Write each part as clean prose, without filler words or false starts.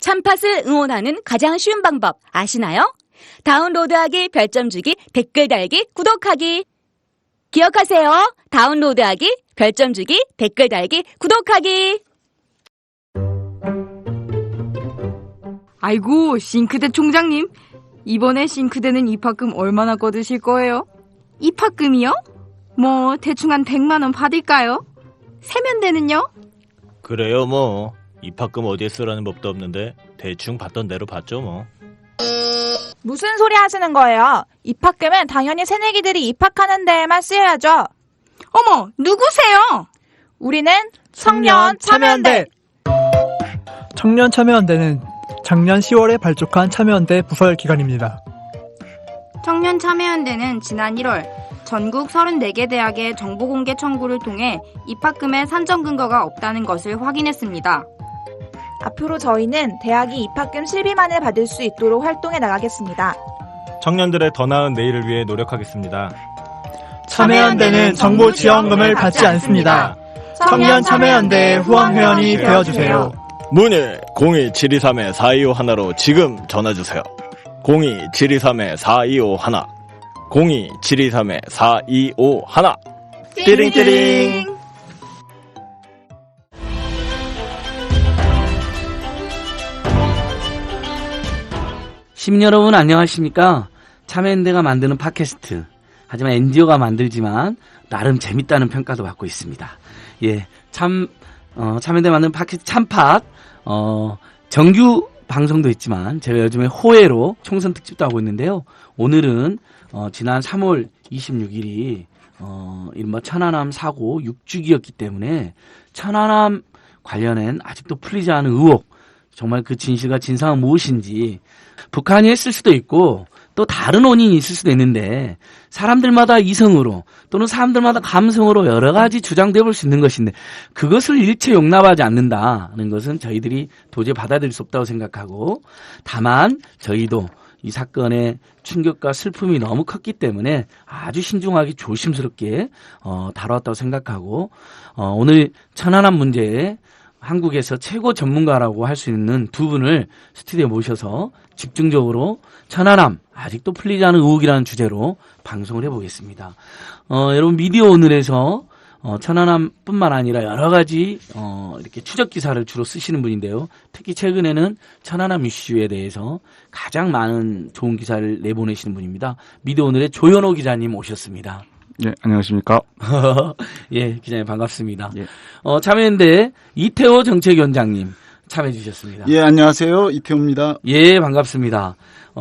참팟을 응원하는 가장 쉬운 방법 아시나요? 다운로드하기, 별점 주기, 댓글 달기, 구독하기. 기억하세요. 다운로드하기, 별점 주기, 댓글 달기, 구독하기. 아이고, 싱크대 총장님. 이번에 싱크대는 입학금 얼마나 거두실 거예요? 입학금이요? 뭐 대충 한 100만 원 받을까요? 세면대는요? 그래요 뭐. 입학금 어디에 쓰라는 법도 없는데 대충 받던 대로 받죠 뭐. 무슨 소리 하시는 거예요? 입학금은 당연히 새내기들이 입학하는 데에만 쓰여야죠. 어머, 누구세요? 우리는 청년 참여연대. 청년 참여연대는 작년 10월에 발족한 참여연대 부설 기관입니다. 청년 참여연대는 지난 1월 전국 34개 대학의 정보공개 청구를 통해 입학금의 산정 근거가 없다는 것을 확인했습니다. 앞으로 저희는 대학이 입학금 실비만을 받을 수 있도록 활동해 나가겠습니다. 청년들의 더 나은 내일을 위해 노력하겠습니다. 참여연대는 정보 지원금을 받지 않습니다. 청년 참여연대의 후원회원이 되어주세요. 문의 02-723-4251로 지금 전화주세요. 02-723-4251 02-723-4251 띠링띠링. 시민 여러분 안녕하십니까? 참여연대가 만드는 팟캐스트, 하지만 NGO가 만들지만 나름 재밌다는 평가도 받고 있습니다. 예, 참여연대 만드는 팟캐스트 참팟, 정규 방송도 있지만 제가 요즘에 호회로 총선 특집도 하고 있는데요. 오늘은 지난 3월 26일이 이른바 천안함 사고 6주기였기 때문에 천안함 관련된 아직도 풀리지 않은 의혹, 정말 그 진실과 진상은 무엇인지, 북한이 했을 수도 있고 또 다른 원인이 있을 수도 있는데 사람들마다 이성으로 또는 사람들마다 감성으로 여러 가지 주장돼 볼 수 있는 것인데 그것을 일체 용납하지 않는다는 것은 저희들이 도저히 받아들일 수 없다고 생각하고, 다만 저희도 이 사건의 충격과 슬픔이 너무 컸기 때문에 아주 신중하게 조심스럽게 다뤄왔다고 생각하고, 오늘 천안함 문제에 한국에서 최고 전문가라고 할 수 있는 두 분을 스튜디오에 모셔서 집중적으로 천안함 아직도 풀리지 않은 의혹이라는 주제로 방송을 해보겠습니다. 여러분 미디어 오늘에서 천안함뿐만 아니라 여러 가지 이렇게 추적 기사를 주로 쓰시는 분인데요. 특히 최근에는 천안함 이슈에 대해서 가장 많은 좋은 기사를 내보내시는 분입니다. 미디어 오늘의 조현호 기자님 오셨습니다. 예, 안녕하십니까. 예, 기자님 반갑습니다. 예. 참여연대 이태호 정책위원장님 참여해 주셨습니다. 예, 안녕하세요. 이태호입니다. 예, 반갑습니다.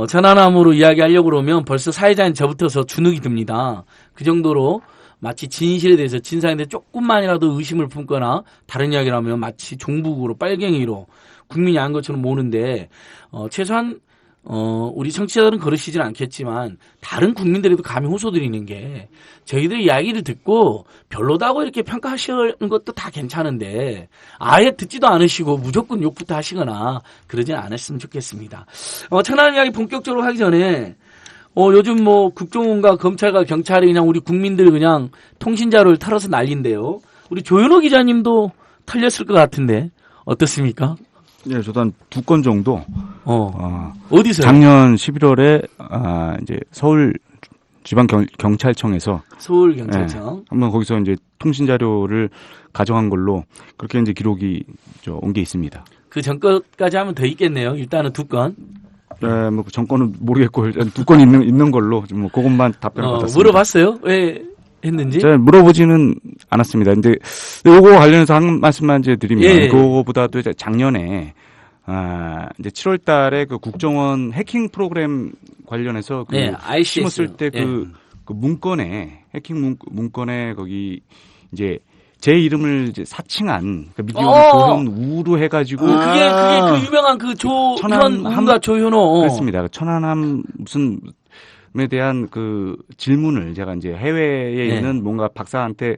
천안함으로 이야기하려고 그러면 벌써 사회자인 저부터서 주눅이 듭니다. 그 정도로 마치 진실에 대해서, 진상에 대해 조금만이라도 의심을 품거나 다른 이야기를 하면 마치 종북으로 빨갱이로 국민이 안 것처럼 모는데, 최소한 우리 청취자들은 그러시진 않겠지만 다른 국민들에도 감히 호소드리는 게, 저희들의 이야기를 듣고 별로다고 이렇게 평가하시는 것도 다 괜찮은데 아예 듣지도 않으시고 무조건 욕부터 하시거나 그러진 않았으면 좋겠습니다. 천안 이야기 본격적으로 하기 전에 요즘 뭐 국정원과 검찰과 경찰이 그냥 우리 국민들 그냥 통신자료를 털어서 난리인데요. 우리 조현호 기자님도 털렸을 것 같은데 어떻습니까? 예, 저도 한 2건 정도. 어디서요? 작년 11월에 이제 서울 지방 경찰청에서 서울 경찰청. 예, 한번 거기서 이제 통신 자료를 가져간 걸로 그렇게 이제 기록이 온 게 있습니다. 그 전건까지 하면 더 있겠네요. 일단은 2건. 네, 뭐 정권은 모르겠고 일단 2건 있는 걸로 뭐 그것만 답변을 받았습니다. 물어봤어요? 왜 했는지? 제가 물어보지는 않았습니다. 근데 요거 관련해서 한 말씀만 이제 드리면, 예. 그거보다도 이제 작년에 이제 7월 달에 그 국정원 해킹 프로그램 관련해서 그 심었을 때 그 문건에, 해킹 문건에 거기 이제 제 이름을 이제 사칭한, 그러니까 미디어 조현우로 해가지고. 그게 그 유명한 그 조현우가 조현우. 그렇습니다. 천안함 에 대한 그 질문을 제가 이제 해외에 있는 뭔가 박사한테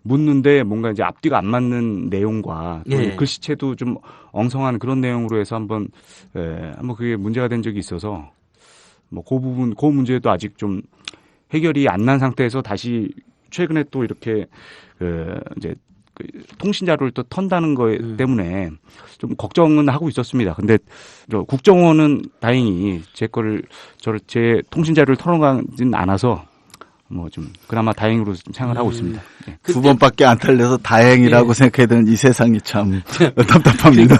묻는데 뭔가 이제 앞뒤가 안 맞는 내용과 글씨체도 좀 엉성한 그런 내용으로 해서 한번 그게 문제가 된 적이 있어서 뭐 그 부분, 그 문제도 아직 좀 해결이 안 난 상태에서 다시 최근에 또 이렇게 이제 그 통신 자료를 또 턴다는 거 때문에 좀 걱정은 하고 있었습니다. 근데 국정원은 다행히 제 통신 자료를 털어가진 않아서 뭐 좀 그나마 다행으로 좀 생각을 하고 있습니다. 네. 두 번밖에 안 털려서 다행이라고 예. 생각해야 되는 이 세상이 참 답답합니다.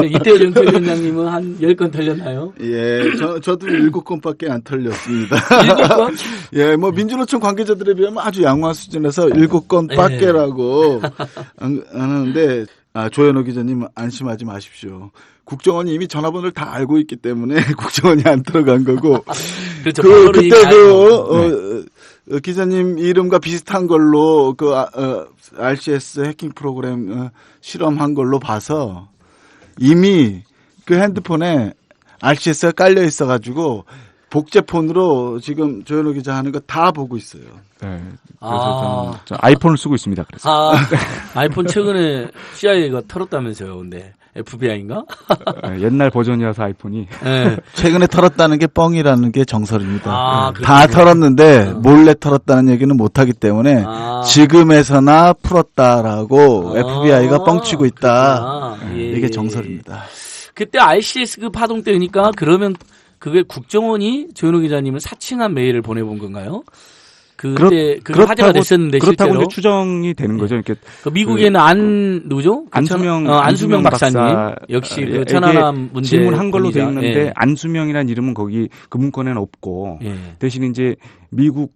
이태호 정책위원장님은 한 10건 털렸나요? 예, 저도 7건밖에 안 털렸습니다. 7건? 예, 뭐 민주노총 관계자들에 비하면 아주 양호한 수준에서 7건 밖에라고 하는데 조현호 기자님 안심하지 마십시오. 국정원이 이미 전화번호를 다 알고 있기 때문에 국정원이 안 들어간 거고. 그렇죠. 그때 기자님 이름과 비슷한 걸로 RCS 해킹 프로그램 실험한 걸로 봐서 이미 그 핸드폰에 RCS가 깔려 있어가지고 복제폰으로 지금 조현호 기자 하는 거 다 보고 있어요. 네. 그래서 저는 아이폰을 쓰고 있습니다. 그래서. 아이폰 최근에 CIA가 털었다면서요, 근데. FBI인가? 옛날 버전이라서 아이폰이. 네. 최근에 털었다는 게 뻥이라는 게 정설입니다. 그렇군요. 다 털었는데 몰래 털었다는 얘기는 못하기 때문에 지금에서나 풀었다라고 FBI가 뻥치고 있다. 예. 이게 정설입니다. 그때 RCS 그 파동 때니까 그러면 그게 국정원이 조현호 기자님을 사칭한 메일을 보내본 건가요? 그때 그 화제가 됐었는데 그렇다고 실제로 이제 추정이 되는 거죠. 이렇게 그 미국에는 누구죠? 안수명 박사님 역시 그 천안함 문제 질문한 걸로 돼 권위자. 있는데 예. 안수명이라는 이름은 거기 그 문건에는 없고 대신 이제 미국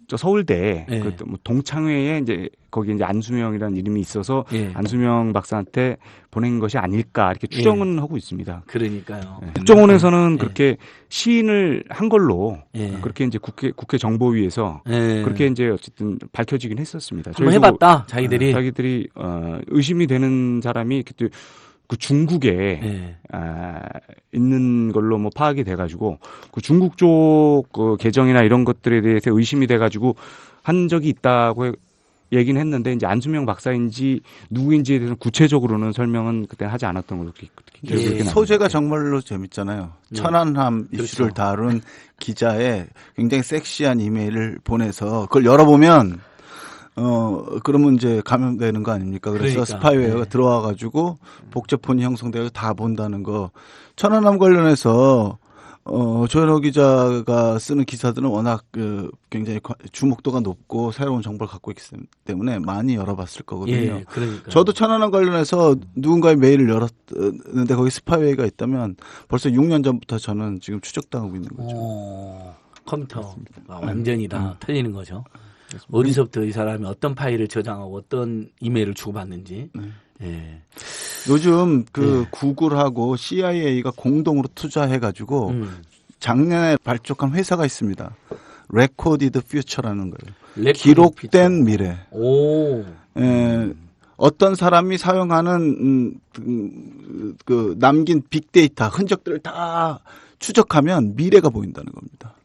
저 서울대 뭐 동창회에 이제 거기 이제 안수명이라는 이름이 있어서 안수명 박사한테 보낸 것이 아닐까 이렇게 추정은 하고 있습니다. 그러니까요. 국정원에서는 그렇게 시인을 한 걸로 그렇게 이제 국회 정보위에서 그렇게 이제 어쨌든 밝혀지긴 했었습니다. 한번 해봤다 자기들이 의심이 되는 사람이 그때 그 중국에 있는 걸로 뭐 파악이 돼가지고 그 중국 쪽 그 계정이나 이런 것들에 대해서 의심이 돼가지고 한 적이 있다고 얘기는 했는데 이제 안수명 박사인지 누구인지에 대해서 구체적으로는 설명은 그때 하지 않았던 걸로 기억이 납니다. 소재가 정말로 재밌잖아요. 천안함 이슈를 그렇죠. 다룬 기자의 굉장히 섹시한 이메일을 보내서 그걸 열어보면 그러면 이제 감염되는 거 아닙니까? 그래서 스파이웨어가 들어와가지고 복제폰이 형성되고 다 본다는 거. 천안함 관련해서 조현호 기자가 쓰는 기사들은 워낙 굉장히 주목도가 높고 새로운 정보를 갖고 있기 때문에 많이 열어봤을 거거든요. 저도 천안함 관련해서 누군가의 메일을 열었는데 거기 스파이웨어가 있다면 벌써 6년 전부터 저는 지금 추적당하고 있는 거죠. 컴퓨터가 완전히 다 틀리는 거죠. 어디서부터 이 사람이 어떤 파일을 저장하고 어떤 이메일을 주고받는지. 요즘 구글하고 CIA가 공동으로 투자해가지고 작년에 발족한 회사가 있습니다. Recorded Future라는 거예요. 기록된 미래. 어떤 사람이 사용하는 남긴 빅데이터 흔적들을 다 추적하면 미래가 보인다는 겁니다.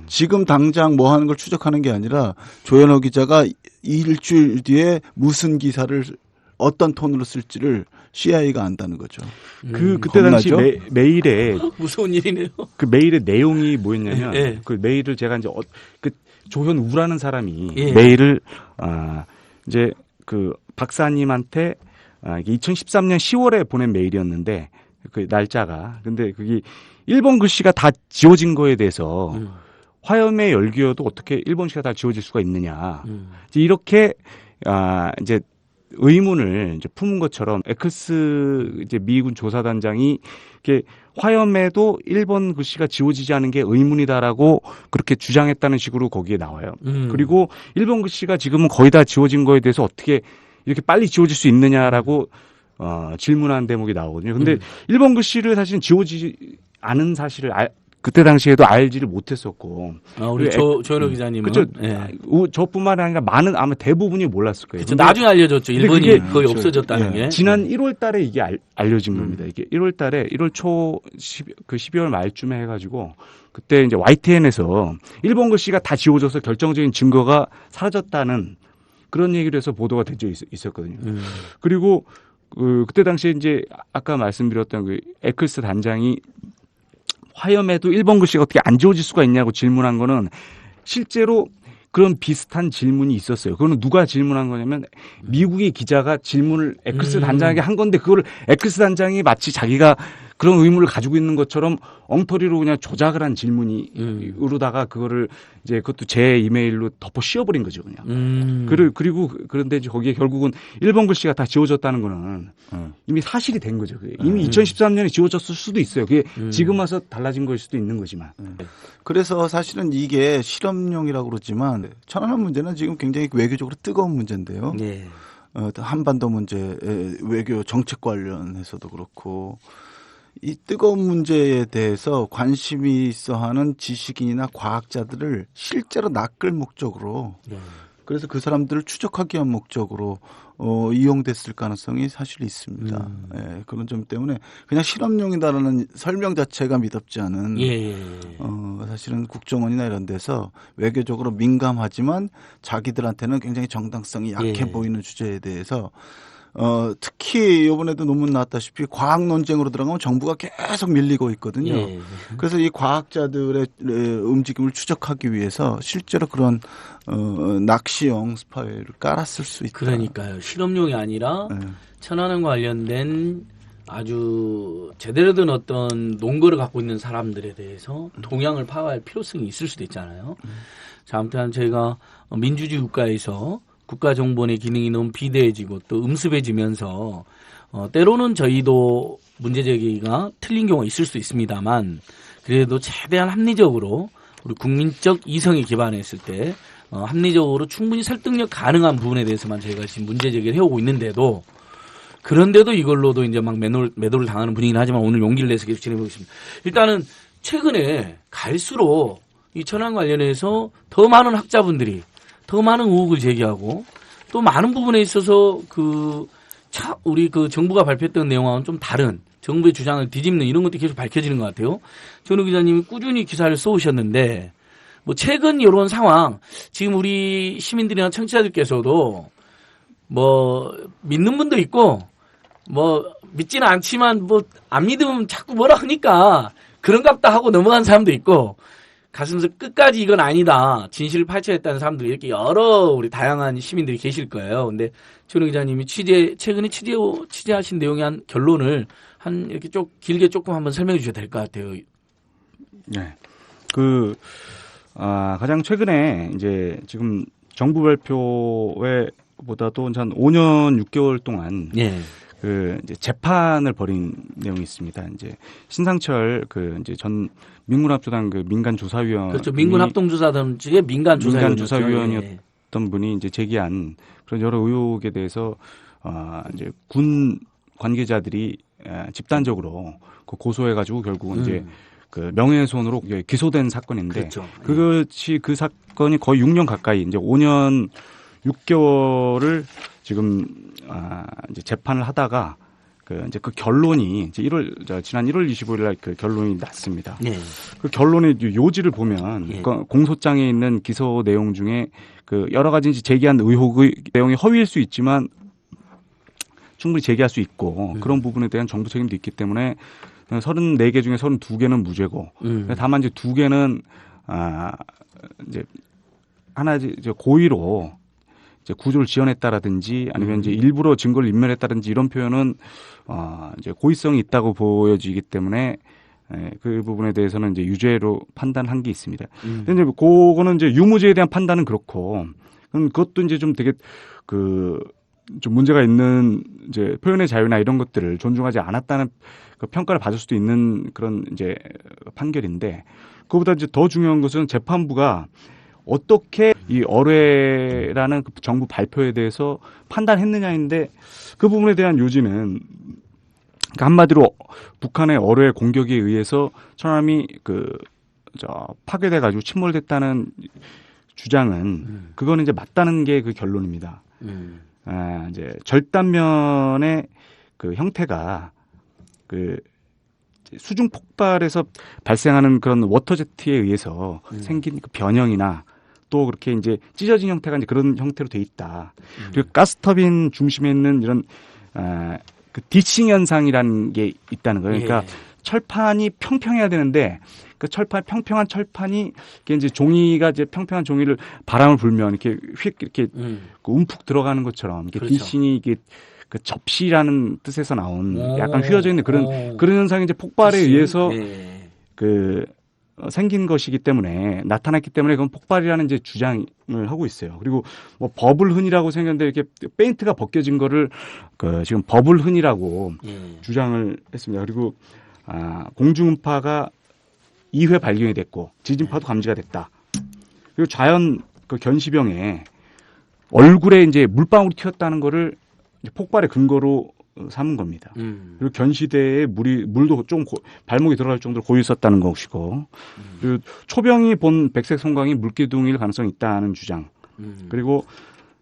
지금 당장 뭐 하는 걸 추적하는 게 아니라 조현호 기자가 일주일 뒤에 무슨 기사를 어떤 톤으로 쓸지를 CIA가 안다는 거죠. 그때 당시 메일에 무서운 일이네요. 그 메일의 내용이 뭐였냐면 그 메일을 제가 이제 그 조현우라는 사람이 메일을 이제 그 박사님한테 2013년 10월에 보낸 메일이었는데 그 날짜가 근데 그게 일본 글씨가 다 지워진 거에 대해서 화염의 열기여도 어떻게 일본시가 다 지워질 수가 있느냐. 이렇게 이제 의문을 이제 품은 것처럼 에클스 이제 미군 조사단장이 이렇게 화염에도 일본 글씨가 지워지지 않은 게 의문이다라고 그렇게 주장했다는 식으로 거기에 나와요. 그리고 일본 글씨가 지금은 거의 다 지워진 거에 대해서 어떻게 이렇게 빨리 지워질 수 있느냐라고 질문한 대목이 나오거든요. 근데 일본 글씨를 사실은 지워지지 않은 사실을 그때 당시에도 알지를 못했었고. 우리 조현호 기자님은. 그렇죠. 저뿐만 아니라 아마 대부분이 몰랐을 거예요. 그렇죠. 나중에 알려졌죠. 일본이 거의 없어졌다는 게. 지난 1월 달에 이게 알려진 겁니다. 이게 1월 달에 1월 초 12월 말쯤에 해가지고 그때 이제 YTN에서 일본 글씨가 다 지워져서 결정적인 증거가 사라졌다는 그런 얘기를 해서 보도가 된 적이 있었거든요. 그리고 그때 당시에 이제 아까 말씀드렸던 그 에클스 단장이 화염에도 일본 글씨가 어떻게 안 지워질 수가 있냐고 질문한 거는 실제로 그런 비슷한 질문이 있었어요. 그거는 누가 질문한 거냐면 미국의 기자가 질문을 X 단장에게 한 건데 그거를 X 단장이 마치 자기가 그런 의무를 가지고 있는 것처럼 엉터리로 그냥 조작을 한 질문으로다가 그거를 이제 그것도 제 이메일로 덮어 씌워버린 거죠, 그냥. 그리고 그런데 이제 거기에 결국은 일본 글씨가 다 지워졌다는 거는 이미 사실이 된 거죠. 이미 2013년에 지워졌을 수도 있어요. 그게 지금 와서 달라진 걸 수도 있는 거지만. 그래서 사실은 이게 실험용이라고 그러지만 천안함 문제는 지금 굉장히 외교적으로 뜨거운 문제인데요. 네. 한반도 문제, 외교 정책 관련해서도 그렇고 이 뜨거운 문제에 대해서 관심이 있어 하는 지식인이나 과학자들을 실제로 낚을 목적으로 그래서 그 사람들을 추적하기 위한 목적으로 이용됐을 가능성이 사실 있습니다. 예, 그런 점 때문에 그냥 실험용이다라는 설명 자체가 믿었지 않은 사실은 국정원이나 이런 데서 외교적으로 민감하지만 자기들한테는 굉장히 정당성이 약해 보이는 주제에 대해서 특히 이번에도 논문 나왔다시피 과학 논쟁으로 들어가면 정부가 계속 밀리고 있거든요. 그래서 이 과학자들의 움직임을 추적하기 위해서 실제로 그런 낚시용 스파이를 깔았을 수 있다. 그러니까요. 실험용이 아니라 천안함과 관련된 아주 제대로 된 어떤 논거를 갖고 있는 사람들에 대해서 동향을 파악할 필요성이 있을 수도 있잖아요. 자, 아무튼 저희가 민주주의 국가에서 국가정보원의 기능이 너무 비대해지고 또 음습해지면서 때로는 저희도 문제제기가 틀린 경우가 있을 수 있습니다만 그래도 최대한 합리적으로 우리 국민적 이성에 기반했을 때 합리적으로 충분히 설득력 가능한 부분에 대해서만 저희가 지금 문제제기를 해오고 있는데도 그런데도 이걸로도 이제 막 매도를 당하는 분위기는 하지만 오늘 용기를 내서 계속 진행해보겠습니다. 일단은 최근에 갈수록 이 천안 관련해서 더 많은 학자분들이 더 많은 의혹을 제기하고 또 많은 부분에 있어서 우리 정부가 발표했던 내용과는 좀 다른 정부의 주장을 뒤집는 이런 것도 계속 밝혀지는 것 같아요. 전우 기자님이 꾸준히 기사를 써오셨는데 뭐 최근 이런 상황 지금 우리 시민들이나 청취자들께서도 뭐 믿는 분도 있고 뭐 믿지는 않지만 뭐 안 믿으면 자꾸 뭐라 하니까 그런갑다 하고 넘어간 사람도 있고 가슴에서 끝까지 이건 아니다. 진실을 파헤쳐냈다는 사람들이 이렇게 여러 우리 다양한 시민들이 계실 거예요. 근데 전우 기자님이 최근에 취재하신 내용의 한 결론을 이렇게 길게 조금 한번 설명해 주셔도 될 것 같아요. 네. 가장 최근에 이제 지금 정부 발표에 보다도 한 5년 6개월 동안 이제 재판을 벌인 내용이 있습니다. 이제 신상철 이제 전 민군합조단 민간 조사위원 그렇죠. 민군 합동조사단 측의 민간 조사위원이었던 분이 이제 제기한 그런 여러 의혹에 대해서 이제 군 관계자들이 집단적으로 고소해가지고 결국은 이제 명예훼손으로 기소된 사건인데 그렇죠. 그것이 그 사건이 거의 6년 가까이 이제 5년 6개월을 지금 이제 재판을 하다가 이제 그 결론이 이제 지난 1월 25일 날 그 결론이 났습니다. 그 결론의 요지를 보면 공소장에 있는 기소 내용 중에 여러 가지 제기한 의혹의 내용이 허위일 수 있지만 충분히 제기할 수 있고 그런 부분에 대한 정부 책임도 있기 때문에 34개 중에 32개는 무죄고 다만 이제 2개는 이제 하나 이제 고의로 이제 구조를 지연했다라든지 아니면 이제 일부러 증거를 인멸했다든지 이런 표현은 이제 고의성이 있다고 보여지기 때문에 그 부분에 대해서는 이제 유죄로 판단한 게 있습니다. 근데 이제 그거는 이제 유무죄에 대한 판단은 그렇고 그것도 이제 좀 되게 좀 문제가 있는 이제 표현의 자유나 이런 것들을 존중하지 않았다는 평가를 받을 수도 있는 그런 이제 판결인데 그보다 이제 더 중요한 것은 재판부가 어떻게 이 어뢰라는 정부 발표에 대해서 판단했느냐인데 그 부분에 대한 요지는 한마디로 북한의 어뢰 공격에 의해서 천안함이 파괴돼 가지고 침몰됐다는 주장은 그거는 이제 맞다는 게 그 결론입니다. 이제 절단면의 형태가 수중 폭발에서 발생하는 그런 워터제트에 의해서 생긴 변형이나 또 그렇게 이제 찢어진 형태가 이제 그런 형태로 돼 있다. 그리고 가스터빈 중심에 있는 이런 디칭 현상이라는 게 있다는 거예요. 그러니까 철판이 평평해야 되는데 그 철판 평평한 철판이 이게 이제 종이가 이제 평평한 종이를 바람을 불면 이렇게 휙 이렇게 그 움푹 들어가는 것처럼 이렇게 그렇죠. 디신이 이게 그 접시라는 뜻에서 나온 약간 휘어져 있는 그런 현상이 이제 폭발에 의해서 그 생긴 것이기 때문에 나타났기 때문에 그건 폭발이라는 이제 주장을 하고 있어요. 그리고 뭐 버블흔이라고 생겼는데 이렇게 페인트가 벗겨진 거를 그 지금 버블흔이라고 주장을 했습니다. 그리고 공중음파가 2회 발견이 됐고 지진파도 감지가 됐다. 그리고 자연 그 견시병에 얼굴에 이제 물방울이 튀었다는 거를 이제 폭발의 근거로 삼은 겁니다. 그리고 견시대에 물도 좀 발목이 들어갈 정도로 고여 있었다는 것이고, 그리고 초병이 본 백색 송광이 물기둥일 가능성이 있다는 주장. 그리고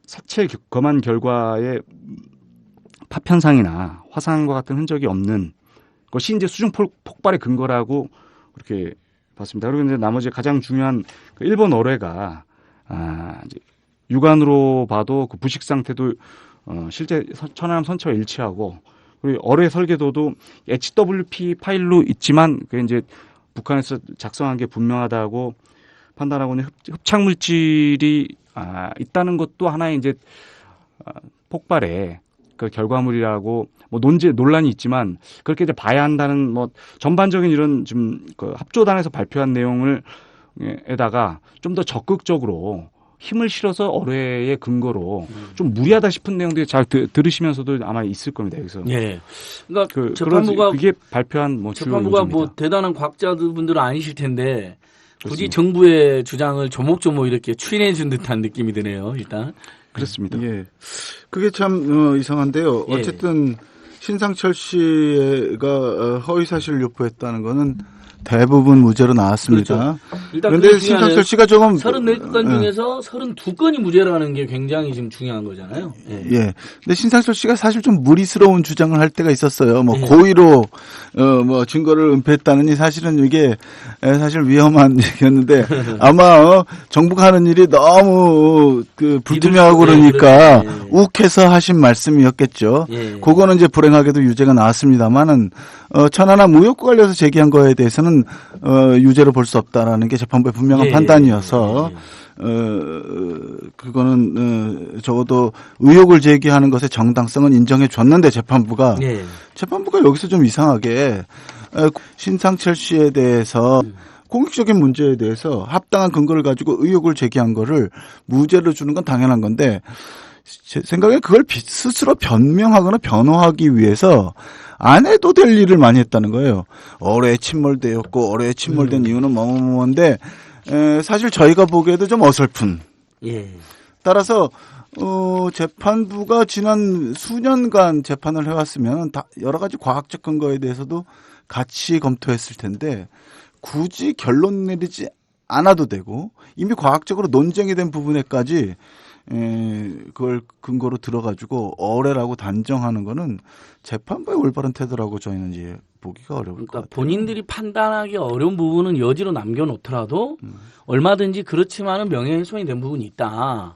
사체 검안 결과에 파편상이나 화상과 같은 흔적이 없는 것이 이제 수중 폭발의 근거라고 그렇게 봤습니다. 그리고 이제 나머지 가장 중요한 그 일본 어뢰가 이제 육안으로 봐도 그 부식 상태도 실제 천안함 선체와 일치하고, 그리고 어뢰 설계도도 HWP 파일로 있지만 그게 이제 북한에서 작성한 게 분명하다고 판단하고 있는 흡착 물질이 있다는 것도 하나의 이제 폭발의 그 결과물이라고 뭐 논란이 있지만 그렇게 이제 봐야 한다는 뭐 전반적인 이런 좀 그 합조단에서 발표한 내용을 에다가 좀 더 적극적으로 힘을 실어서 어뢰의 근거로 좀 무리하다 싶은 내용들이 잘 들으시면서도 아마 있을 겁니다. 여기서. 예. 그러니까 재판부가 그게 발표한 뭐 재판부가 뭐 대단한 과학자분들은 아니실 텐데 굳이 정부의 주장을 조목조목 이렇게 추인해 준 듯한 느낌이 드네요. 일단. 그렇습니다. 예. 그게 참 이상한데요. 예. 어쨌든 신상철 씨가 허위 사실을 유포했다는 거는 대부분 무죄로 나왔습니다. 그렇죠. 일단 그런데 신상철 씨가 조금 34건 중에서 32건이 무죄라는 게 굉장히 지금 중요한 거잖아요. 예. 예. 근데 신상철 씨가 사실 좀 무리스러운 주장을 할 때가 있었어요. 뭐 예. 고의로 뭐 증거를 은폐했다느니 사실은 이게 사실 위험한 얘기였는데 아마 정부가 하는 일이 너무 그 불투명하고 그러니까 욱해서 하신 말씀이었겠죠. 예. 그거는 이제 불행하게도 유죄가 나왔습니다만은 천안함 의혹과 관련해서 제기한 거에 대해서는 유죄로 볼 수 없다라는 게 재판부의 분명한 판단이어서 그거는 적어도 의혹을 제기하는 것의 정당성은 인정해 줬는데 재판부가 여기서 좀 이상하게 신상철 씨에 대해서 공익적인 문제에 대해서 합당한 근거를 가지고 의혹을 제기한 거를 무죄로 주는 건 당연한 건데 제 생각에 그걸 스스로 변명하거나 변호하기 위해서 안 해도 될 일을 많이 했다는 거예요. 어뢰에 침몰되었고 어뢰에 침몰된 이유는 뭐뭐뭐인데 사실 저희가 보기에도 좀 어설픈. 따라서 재판부가 지난 수년간 재판을 해왔으면 다 여러 가지 과학적 근거에 대해서도 같이 검토했을 텐데 굳이 결론 내리지 않아도 되고 이미 과학적으로 논쟁이 된 부분에까지 그걸 근거로 들어가지고 어뢰라고 단정하는 거는 재판부의 올바른 태도라고 저희는 이제 보기가 어려울 것 같아요. 본인들이 판단하기 어려운 부분은 여지로 남겨놓더라도 얼마든지 그렇지만은 명예훼손이 된 부분이 있다.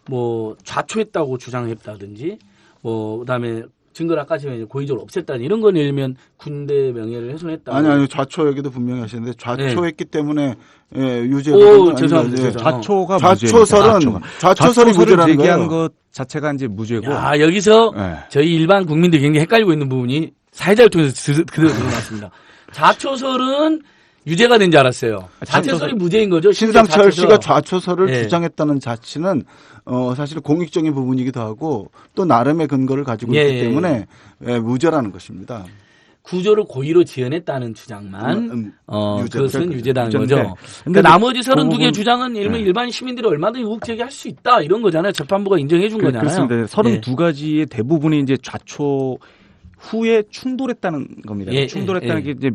뭐 좌초했다고 주장했다든지 뭐 그다음에 증거를 아까 지금 고의적으로 없앴다니 이런 건 예를 들면 군대 명예를 훼손했다. 아니 좌초 얘기도 분명히 하시는데 좌초했기 때문에 유죄로 죄송합니다. 좌초설이 무죄라는 얘기한 거예요. 것 자체가 이제 무죄고. 야, 여기서 저희 일반 국민들이 굉장히 헷갈리고 있는 부분이 사회자를 통해서 그대로 드러났습니다. 좌초설은 유죄가 된 줄 알았어요. 자체설이 무죄인 거죠. 신상철 씨가 좌초설을 주장했다는 자체는 사실 공익적인 부분이기도 하고 또 나름의 근거를 가지고 있기 때문에 무죄라는 것입니다. 구조를 고의로 지어냈다는 주장만 그것은 유죄다는 유죄인데. 거죠. 근데 나머지 32개 주장은 일반 시민들이 얼마든지 의혹 제기할 수 있다 이런 거잖아요. 재판부가 인정해 준 거잖아요. 그렇습니다. 32가지의 대부분이 이제 좌초 후에 충돌했다는 겁니다. 충돌했다는 게 이제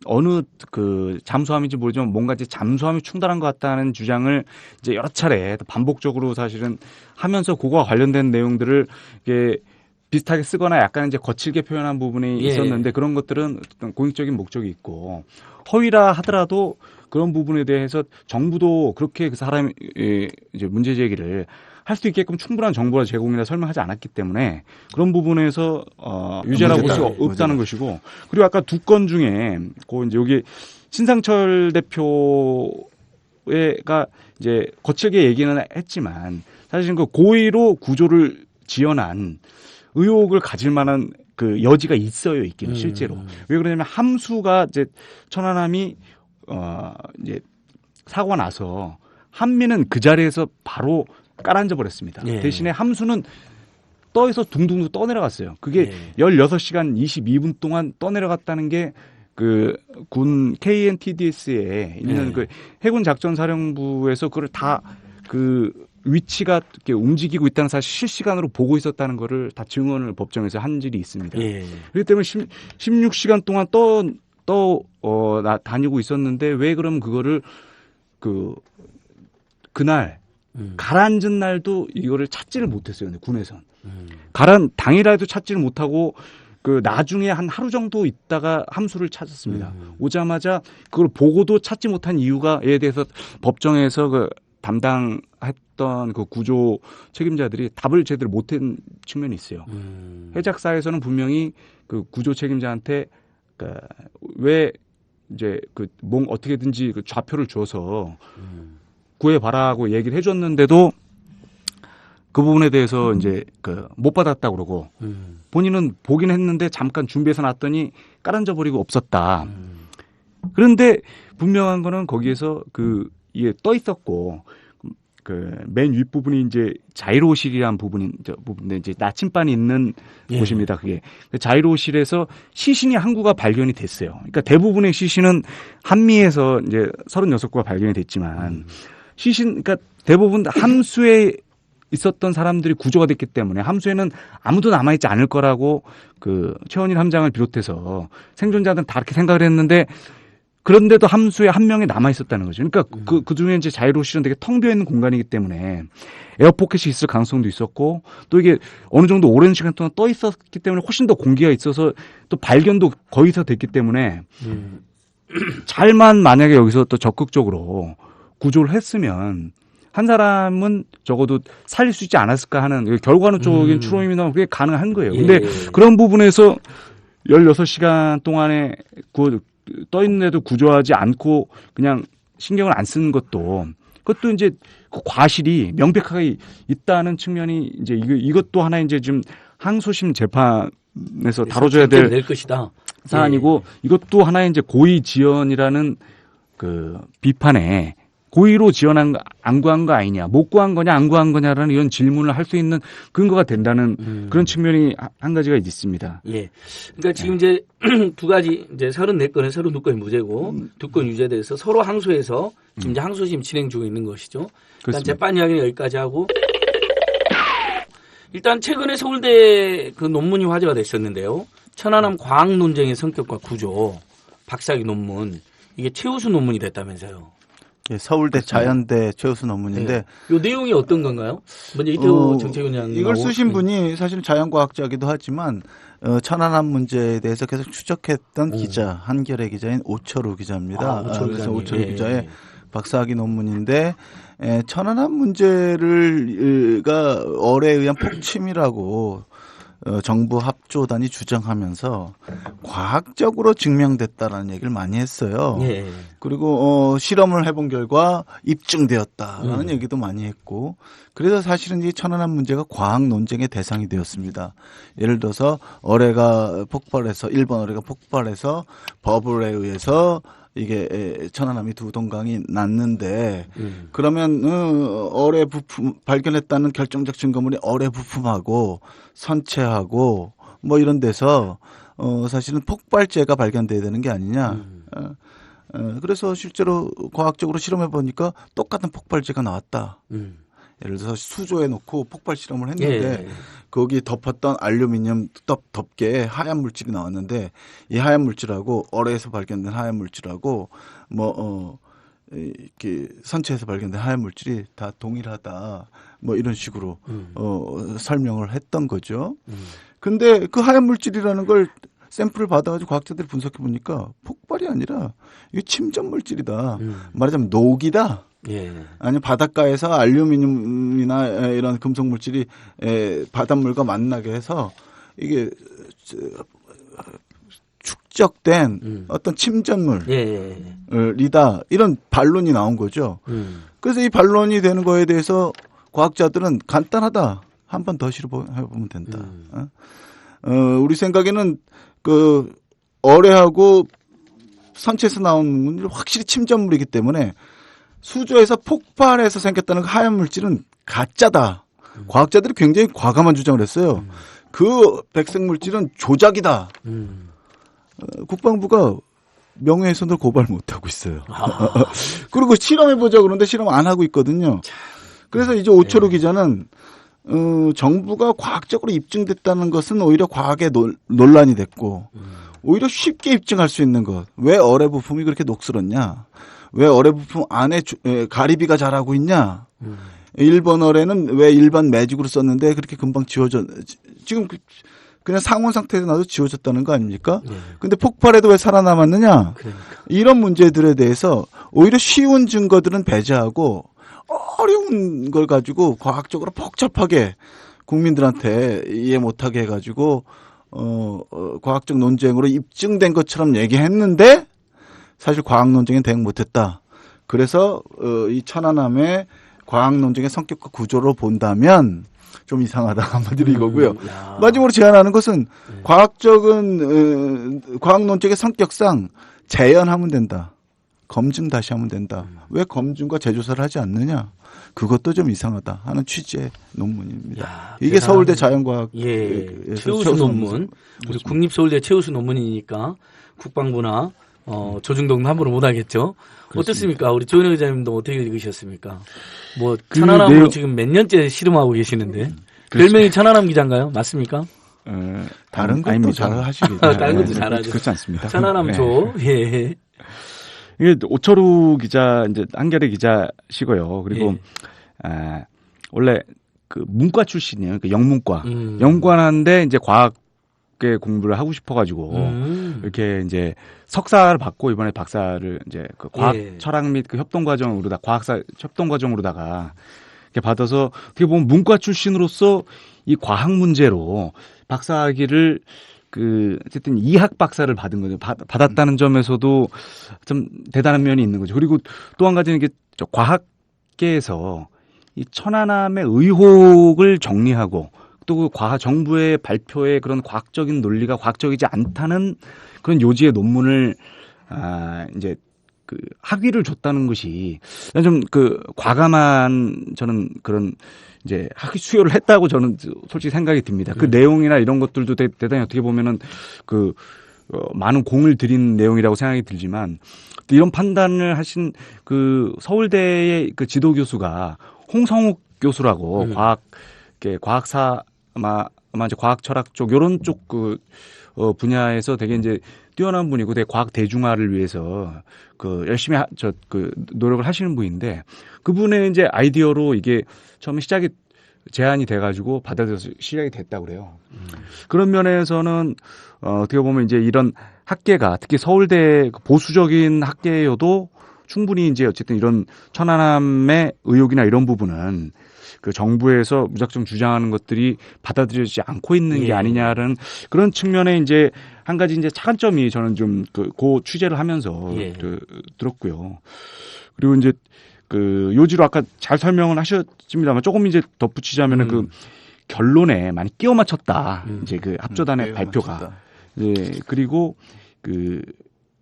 어느 그 잠수함인지 모르지만 뭔가 이제 잠수함이 충돌한 것 같다는 주장을 이제 여러 차례 반복적으로 사실은 하면서 그거와 관련된 내용들을 이게 비슷하게 쓰거나 약간 이제 거칠게 표현한 부분이 있었는데 그런 것들은 어떤 공익적인 목적이 있고 허위라 하더라도 그런 부분에 대해서 정부도 그렇게 그 사람이 이제 문제 제기를 할 수 있게끔 충분한 정보나 제공이나 설명하지 않았기 때문에 그런 부분에서 유죄라고 볼 수 없다는 것이고 그리고 아까 두 건 중에 이제 여기 신상철 대표가 이제 거칠게 얘기는 했지만 사실 그 고의로 구조를 지연한 의혹을 가질 만한 그 여지가 있어요, 있기는 실제로. 왜 그러냐면 함수가 이제 천안함이 이제 사고가 나서 한미는 그 자리에서 바로 깔아앉아 버렸습니다. 예. 대신에 함수는 떠에서 둥둥 떠내려갔어요. 그게 16시간 22분 동안 떠내려갔다는 게 그 군 KNTDS에 있는 그 해군 작전 사령부에서 그걸 다 그 위치가 이렇게 움직이고 있다는 사실 실시간으로 보고 있었다는 거를 다 증언을 법정에서 한 적이 있습니다. 예. 그렇기 때문에 16시간 동안 다니고 있었는데 왜 그럼 그거를 그날 가라앉은 날도 이거를 찾지를 못했어요. 근데 군에선. 당일에도 찾지를 못하고 그 나중에 한 하루 정도 있다가 함수를 찾았습니다. 오자마자 그걸 보고도 찾지 못한 이유가에 대해서 법정에서 그 담당했던 그 구조 책임자들이 답을 제대로 못한 측면이 있어요. 해작사에서는 분명히 그 구조 책임자한테 왜 이제 어떻게든지 그 좌표를 줘서 구해봐라고 얘기를 해줬는데도 그 부분에 대해서 이제 못 받았다고 그러고 본인은 보긴 했는데 잠깐 준비해서 놨더니 깔아앉아 버리고 없었다. 그런데 분명한 거는 거기에서 이게 떠 있었고 맨 윗부분이 이제 자이로실이라는 부분인데 이제 나침반이 있는 곳입니다. 그게 자이로실에서 시신이 한 구가 발견이 됐어요. 그러니까 대부분의 시신은 한미에서 이제 36구가 발견이 됐지만 그러니까 대부분 함수에 있었던 사람들이 구조가 됐기 때문에 함수에는 아무도 남아있지 않을 거라고 최원일 함장을 비롯해서 생존자들은 다 이렇게 생각을 했는데 그런데도 함수에 한 명이 남아있었다는 거죠. 그러니까 그 중에 이제 자이로실은 되게 텅 비어 있는 공간이기 때문에 에어포켓이 있을 가능성도 있었고 또 이게 어느 정도 오랜 시간 동안 떠 있었기 때문에 훨씬 더 공기가 있어서 또 발견도 거의서 됐기 때문에 잘만 만약에 여기서 또 적극적으로 구조를 했으면 한 사람은 적어도 살릴 수 있지 않았을까 하는 결과론적인 추론이나 그게 가능한 거예요. 근데 그런 부분에서 16시간 동안에 떠 있는데도 구조하지 않고 그냥 신경을 안 쓰는 그것도 이제 그 과실이 명백하게 있다는 측면이 이제 이것도 하나 이제 좀 항소심 재판에서 다뤄줘야 될 것이다. 사안이고 이것도 하나의 이제 고의 지연이라는 그 비판에 고의로 지원한 안 구한 거 아니냐, 못 구한 거냐, 안 구한 거냐라는 이런 질문을 할 수 있는 근거가 된다는 그런 측면이 한 가지가 있습니다. 예. 그러니까 지금 이제 두 가지 이제 34건에 32건이 무죄고 2건 유죄돼서 서로 항소해서 지금 이제 항소심 진행 중에 있는 것이죠. 일단 재판 이야기는 여기까지 하고 일단 최근에 서울대 그 논문이 화제가 됐었는데요. 천안함 과학 논쟁의 성격과 구조 박사학위 논문 이게 최우수 논문이 됐다면서요. 예, 서울대 자연대 최우수 논문인데 이 내용이 어떤 건가요? 먼저 이태호 정책위원장 이걸 쓰신 분이 사실 자연과학자이기도 하지만 천안함 문제에 대해서 계속 추적했던 기자 한겨레 기자인 오철우 기자입니다. 그래서 오철우 기자의 박사학위 논문인데 천안함 문제가 어뢰에 의한 폭침이라고 정부 합조단이 주장하면서 과학적으로 증명됐다라는 얘기를 많이 했어요. 예. 그리고 실험을 해본 결과 입증되었다라는 얘기도 많이 했고 그래서 사실은 이 천안함 문제가 과학 논쟁의 대상이 되었습니다. 예를 들어서 어뢰가 폭발해서 일본 어뢰가 폭발해서 버블에 의해서 이게 천안함이 두 동강이 났는데 그러면 어뢰 부품 발견했다는 결정적 증거물이 어뢰 부품하고 선체하고 뭐 이런 데서 사실은 폭발제가 발견돼야 되는 게 아니냐. 그래서 실제로 과학적으로 실험해 보니까 똑같은 폭발제가 나왔다. 예를 들어서 수조에 놓고 폭발 실험을 했는데 거기 덮었던 알루미늄 덮개 하얀 물질이 나왔는데 이 하얀 물질하고 어뢰에서 발견된 하얀 물질하고 이렇게 선체에서 발견된 하얀 물질이 다 동일하다. 뭐 이런 식으로 설명을 했던 거죠. 근데 그 하얀 물질이라는 걸 샘플을 받아가지고 과학자들이 분석해 보니까 폭발이 아니라 이게 침전 물질이다. 말하자면 녹이다. 예. 아니면 바닷가에서 알루미늄이나 이런 금속 물질이 바닷물과 만나게 해서 이게 축적된 어떤 침전물이다 이런 반론이 나온 거죠. 그래서 이 반론이 되는 거에 대해서 과학자들은 간단하다. 한 번 더 실험해보면 된다. 우리 생각에는 그 어뢰하고 선체에서 나온 물은 확실히 침전물이기 때문에 수조에서 폭발해서 생겼다는 하얀 물질은 가짜다. 과학자들이 굉장히 과감한 주장을 했어요. 그 백색 물질은 조작이다. 국방부가 명예훼손을 고발 못하고 있어요. 그리고 실험해보자 그러는데 실험 안 하고 있거든요. 그래서 이제 오철우 기자는 정부가 과학적으로 입증됐다는 것은 오히려 과학의 논란이 됐고 오히려 쉽게 입증할 수 있는 것. 왜 어뢰 부품이 그렇게 녹슬었냐? 왜 어뢰 부품 안에 가리비가 자라고 있냐? 일본 어뢰는 왜 일반 매직으로 썼는데 그렇게 금방 지금 그냥 상온 상태에서 나도 지워졌다는 거 아닙니까? 근데 폭발해도 왜 살아남았느냐? 그러니까. 이런 문제들에 대해서 오히려 쉬운 증거들은 배제하고 어려운 걸 가지고 과학적으로 복잡하게 국민들한테 이해 못하게 해가지고 과학적 논쟁으로 입증된 것처럼 얘기했는데 사실 과학 논쟁엔 대응 못했다. 그래서 이 천안함의 과학 논쟁의 성격과 구조로 본다면 좀 이상하다 한마디로 이거고요. 마지막으로 제안하는 것은 과학적인 과학 논쟁의 성격상 재연하면 된다. 검증 다시 하면 된다. 왜 검증과 재조사를 하지 않느냐? 그것도 좀 이상하다 하는 취지의 논문입니다. 이게 서울대 자연과학 최우수 논문. 우리 국립서울대 최우수 논문이니까 국방부나 조중동도 함부로 못하겠죠. 그렇습니다. 어떻습니까? 우리 조현영 기자님도 어떻게 읽으셨습니까? 뭐 천안함으로 지금 몇 년째 실험하고 계시는데 별명이 천안함 기자인가요? 맞습니까? 다른 것도 잘 하시겠죠. 다른 것도 잘하죠. 그렇지 않습니다. 천안함조. 예. 이게 오철우 기자 이제 한겨레 기자시고요. 그리고 원래 그 문과 출신이에요. 그 영문과. 영문과인데 이제 과학계 공부를 하고 싶어가지고 이렇게 이제 석사를 받고 이번에 박사를 이제 그 과학 철학 및 그 협동과정으로다 과학사 협동과정으로다가 이렇게 받아서 어떻게 보면 문과 출신으로서 이 과학 문제로 박사학위를 어쨌든 이학 박사를 받은 거죠. 받았다는 점에서도 좀 대단한 면이 있는 거죠. 그리고 또 한 가지는 이게 과학계에서 이 천안함의 의혹을 정리하고 또 그 정부의 발표에 그런 과학적인 논리가 과학적이지 않다는 그런 요지의 논문을 이제 그 학위를 줬다는 것이 좀 과감한 저는 그런 이제 학위 수여를 했다고 저는 솔직히 생각이 듭니다. 그 내용이나 이런 것들도 대단히 어떻게 보면은 많은 공을 들인 내용이라고 생각이 들지만 이런 판단을 하신 그 서울대의 그 지도 교수가 홍성욱 교수라고 과학사 아마 이제 과학 철학 쪽 요런 쪽 분야에서 되게 이제 뛰어난 분이고 되게 과학 대중화를 위해서 열심히 노력을 하시는 분인데 그분의 이제 아이디어로 이게 처음에 제안이 돼가지고 받아들여서 시작이 됐다고 그래요. 그런 면에서는 어떻게 보면 이제 이런 학계가 특히 서울대 보수적인 학계여도 충분히 이제 어쨌든 이런 천안함의 의혹이나 이런 부분은 그 정부에서 무작정 주장하는 것들이 받아들여지지 않고 있는 게 아니냐는 그런 측면에 이제 한 가지 이제 차관점이 저는 좀 그 취재를 하면서 들었고요. 그리고 이제 요지로 아까 잘 설명을 하셨습니다만 조금 이제 덧붙이자면은 그 결론에 많이 끼워 맞췄다. 이제 그 합조단의 발표가. 그리고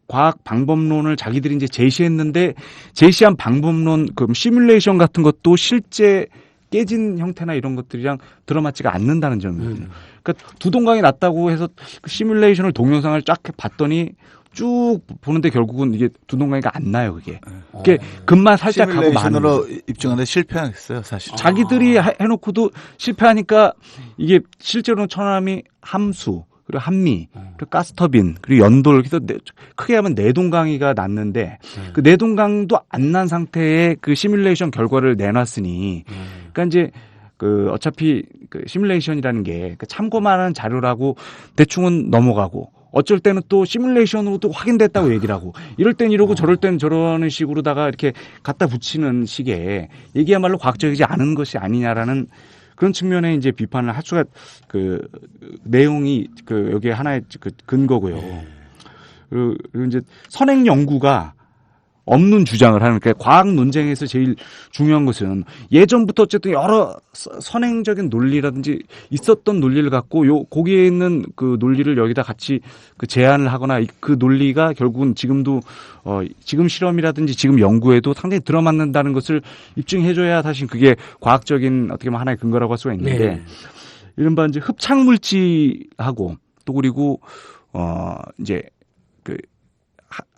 과학 방법론을 자기들이 이제 제시했는데 제시한 방법론 시뮬레이션 같은 것도 실제 깨진 형태나 이런 것들이랑 들어맞지가 않는다는 점이거든요. 그러니까 두동강이 났다고 해서 그 시뮬레이션을 동영상을 쫙 봤더니 쭉 보는데 결국은 이게 두동강이가 안 나요, 그게. 그게 급만 살짝 가고 마는. 시뮬레이션으로 입증하는데 실패했어요, 사실. 자기들이 해놓고도 실패하니까 이게 실제로는 천안함이 함수, 그리고 한미, 그리고 가스터빈, 그리고 연돌, 그래서 크게 하면 내동강이가 났는데 그 내동강도 안 난 상태의 그 시뮬레이션 결과를 내놨으니 그러니까 이제 어차피 시뮬레이션이라는 게 참고만 하는 자료라고 대충은 넘어가고 어쩔 때는 또 시뮬레이션으로도 확인됐다고 얘기를 하고 이럴 땐 이러고 저럴 땐 저러는 식으로다가 이렇게 갖다 붙이는 식의 이게야말로 과학적이지 않은 것이 아니냐라는 그런 측면에 이제 비판을 할 수가 그 내용이 그 여기에 하나의 그 근거고요. 그리고 이제 선행 연구가 없는 주장을 하는 그러니까 과학 논쟁에서 제일 중요한 것은 예전부터 어쨌든 여러 선행적인 논리라든지 있었던 논리를 갖고 거기에 있는 그 논리를 여기다 같이 그 제안을 하거나 그 논리가 결국은 지금도 지금 실험이라든지 지금 연구에도 상당히 들어맞는다는 것을 입증해줘야 사실 그게 과학적인 어떻게 보면 하나의 근거라고 할 수가 있는데 이른바 이제 흡착 물질하고 또 그리고 이제 그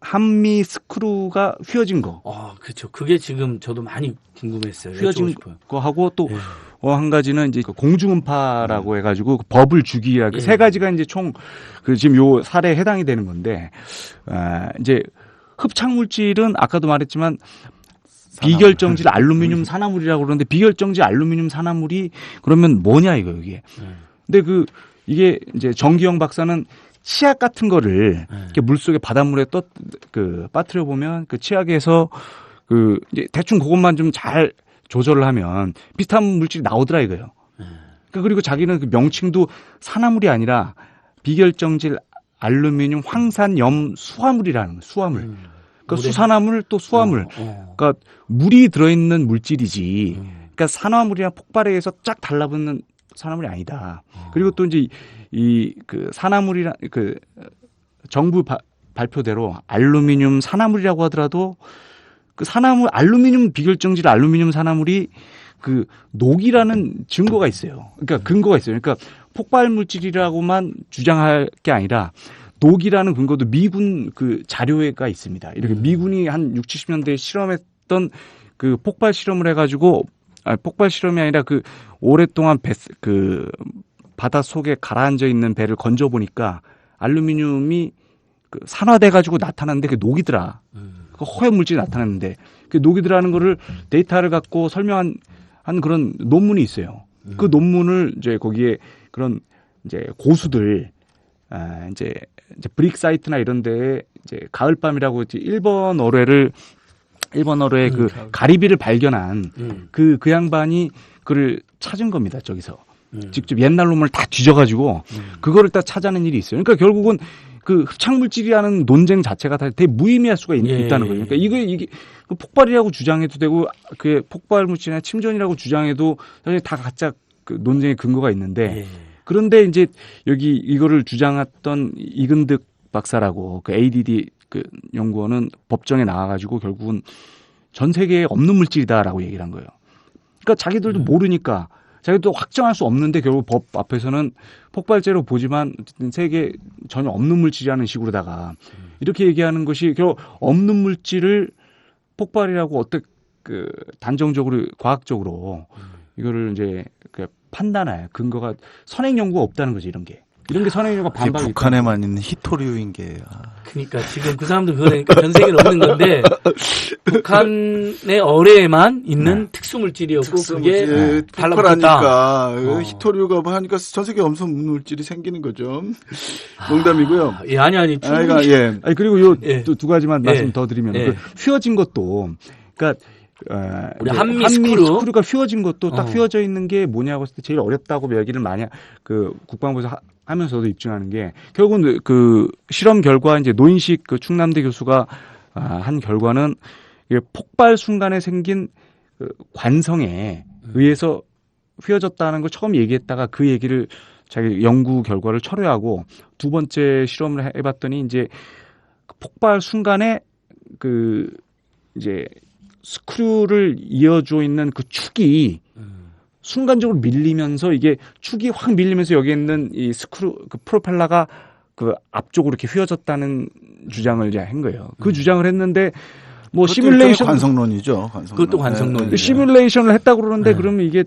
한미 스크루가 휘어진 거. 그렇죠. 그게 지금 저도 많이 궁금했어요. 휘어진 거하고 또 한 가지는 이제 공중음파라고 해가지고 버블 주기라 세 가지가 이제 총 그 지금 요 사례에 해당이 되는 건데 이제 흡착 물질은 아까도 말했지만 비결정질 알루미늄 산화물이라고 그러는데 비결정질 알루미늄 산화물이 그러면 뭐냐 이거 이게. 근데 이게 이제 정기영 박사는 치약 같은 거를 이렇게 물속에 바닷물에 빠뜨려 보면 그 치약에서 이제 대충 그것만 좀 잘 조절을 하면 비슷한 물질이 나오더라 이거예요. 그리고 자기는 그 명칭도 산화물이 아니라 비결정질 알루미늄 황산염 수화물이라는 거예요. 수화물. 그러니까 수산화물 또 수화물. 그러니까 물이 들어있는 물질이지. 그러니까 산화물이랑 폭발에 의해서 쫙 달라붙는 산화물이 아니다. 그리고 또 이제 그 산화물이랑 그 정부 발표대로 알루미늄 산화물이라고 하더라도 그 산화물 알루미늄 비결정질 알루미늄 산화물이 그 녹이라는 증거가 있어요. 그러니까 근거가 있어요. 그러니까 폭발 물질이라고만 주장할 게 아니라 녹이라는 근거도 미군 그 자료가 있습니다. 이렇게 미군이 한 60, 70년대에 실험했던 그 폭발 실험을 해가지고 폭발 실험이 아니라 그 오랫동안 그 바다 속에 가라앉아 있는 배를 건져 보니까 알루미늄이 그 산화돼 가지고 나타났는데 그게 녹이더라. 그 허연 물질이 나타났는데 그 녹이더라는 거를 데이터를 갖고 설명한 그런 논문이 있어요. 그 논문을 이제 거기에 그런 이제 고수들 이제 브릭 사이트나 이런 데에 이제 가을밤이라고 일본어로의 그 가리비를 발견한 그 양반이 그를 찾은 겁니다. 저기서. 직접 옛날 놈을 다 뒤져가지고 그거를 딱 찾아낸 일이 있어요. 그러니까 결국은 그 흡착물질이라는 논쟁 자체가 다 되게 무의미할 수가 있다는 거예요. 그러니까 이게 폭발이라고 주장해도 되고 그게 폭발물질이나 침전이라고 주장해도 사실 다 각자 그 논쟁의 근거가 있는데 그런데 이제 여기 이거를 주장했던 이근득 박사라고 그 ADD 그 연구원은 법정에 나와가지고 결국은 전 세계에 없는 물질이다라고 얘기를 한 거예요. 그러니까 자기들도 모르니까 자기도 확정할 수 없는데 결국 법 앞에서는 폭발제로 보지만 어쨌든 세계에 전혀 없는 물질이라는 식으로다가 이렇게 얘기하는 것이 결국 없는 물질을 폭발이라고 어떻게 그 단정적으로 과학적으로 이거를 이제 그 판단할 근거가 선행 연구가 없다는 거죠. 이런 게 선행 연구가 반박이 북한에만 있는 히토류인 게. 그러니까 지금 그 사람들 그러니까 전 세계를 얻는 건데 북한의 어뢰에만 있는 특수 물질이었고 그게 달라붙었다. 히토류가 하니까 전 세계 엄청 물질이 생기는 거죠. 농담이고요. 아니. 그리고 또 두 가지만 말씀 더 드리면 그 휘어진 것도 그러니까. 우리 한미 스크루가 휘어진 것도 딱 휘어져 있는 게 뭐냐고 했을 때 제일 어렵다고 얘기를 많이 그 국방부에서 하면서도 입증하는 게 결국은 그 실험 결과 이제 노인식 그 충남대 교수가 한 결과는 폭발 순간에 생긴 그 관성에 의해서 휘어졌다는 걸 처음 얘기했다가 그 얘기를 자기 연구 결과를 철회하고 두 번째 실험을 해봤더니 이제 폭발 순간에 그 이제 스크류를 이어줘 있는 그 축이 순간적으로 밀리면서 이게 축이 확 밀리면서 여기 있는 이 스크류 그 프로펠러가 그 앞쪽으로 이렇게 휘어졌다는 주장을 이제 한 거예요. 그 주장을 했는데 뭐 시뮬레이션 관성론이죠. 그것도 관성론이죠. 시뮬레이션을 했다고 그러는데 그러면 이게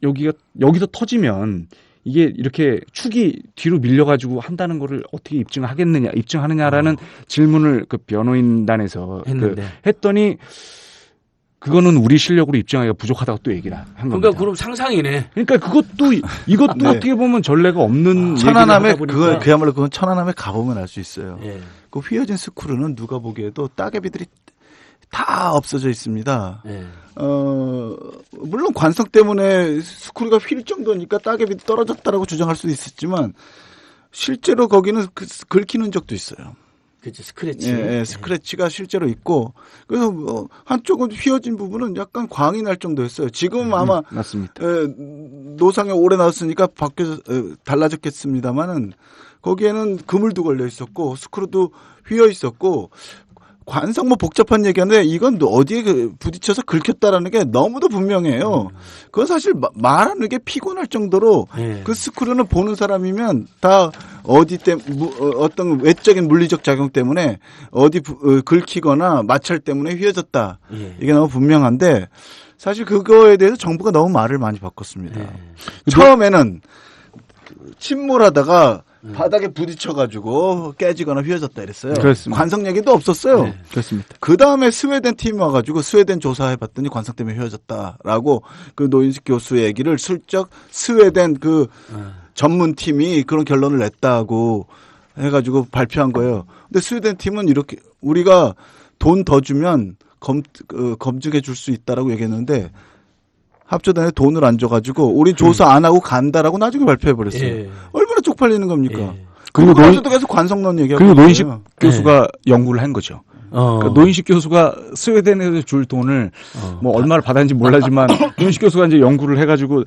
여기서 터지면 이게 이렇게 축이 뒤로 밀려가지고 한다는 거를 어떻게 입증하느냐라는 질문을 그 변호인단에서 했더니 그거는 우리 실력으로 입증하기가 부족하다고 또 얘기를 한 겁니다. 그러니까 그럼 상상이네. 그러니까 이것도 네. 어떻게 보면 전례가 없는 천안함에 얘기를 하다 보니까 그야말로 그건 천안함에 가보면 알 수 있어요. 예. 그 휘어진 스크루는 누가 보기에도 따개비들이 다 없어져 있습니다. 예. 물론 관성 때문에 스크루가 휠 정도니까 따개비도 떨어졌다라고 주장할 수도 있었지만 실제로 거기는 긁히는 적도 있어요. 그렇죠. 스크래치. 예, 스크래치가 실제로 있고 그래서 한쪽은 휘어진 부분은 약간 광이 날 정도였어요. 지금 아마 맞습니다. 노상에 오래 나왔으니까 달라졌겠습니다만은 거기에는 그물도 걸려 있었고 스크루도 휘어 있었고 관성 뭐 복잡한 얘기하는데 이건 어디에 부딪혀서 긁혔다라는 게 너무도 분명해요. 그건 사실 말하는 게 피곤할 정도로 예. 그 스크루는 보는 사람이면 다 어떤 외적인 물리적 작용 때문에 긁히거나 마찰 때문에 휘어졌다. 예. 이게 너무 분명한데 사실 그거에 대해서 정부가 너무 말을 많이 바꿨습니다. 예. 처음에는 침몰하다가 바닥에 부딪혀가지고 깨지거나 휘어졌다 이랬어요. 그렇습니다. 관성 얘기도 없었어요. 네. 그렇습니다. 그 다음에 스웨덴 팀이 와가지고 스웨덴 조사해봤더니 관성 때문에 휘어졌다라고 그 노인식 교수 얘기를 슬쩍 스웨덴 그 전문팀이 그런 결론을 냈다고 해가지고 발표한 거예요. 근데 스웨덴 팀은 이렇게 우리가 돈 더 주면 검증해 줄 수 있다라고 얘기했는데 합조단에 돈을 안 줘가지고 우리 조사 안 하고 간다라고 나중에 발표해버렸어요. 예. 얼마나 쪽팔리는 겁니까? 예. 그리고 노인식도 계속 관성론 얘기하고 그리고 노인식 있어요. 교수가 연구를 한 거죠. 그러니까 노인식 교수가 스웨덴에서 줄 돈을 뭐 얼마를 받았는지 몰라지만 노인식 교수가 이제 연구를 해가지고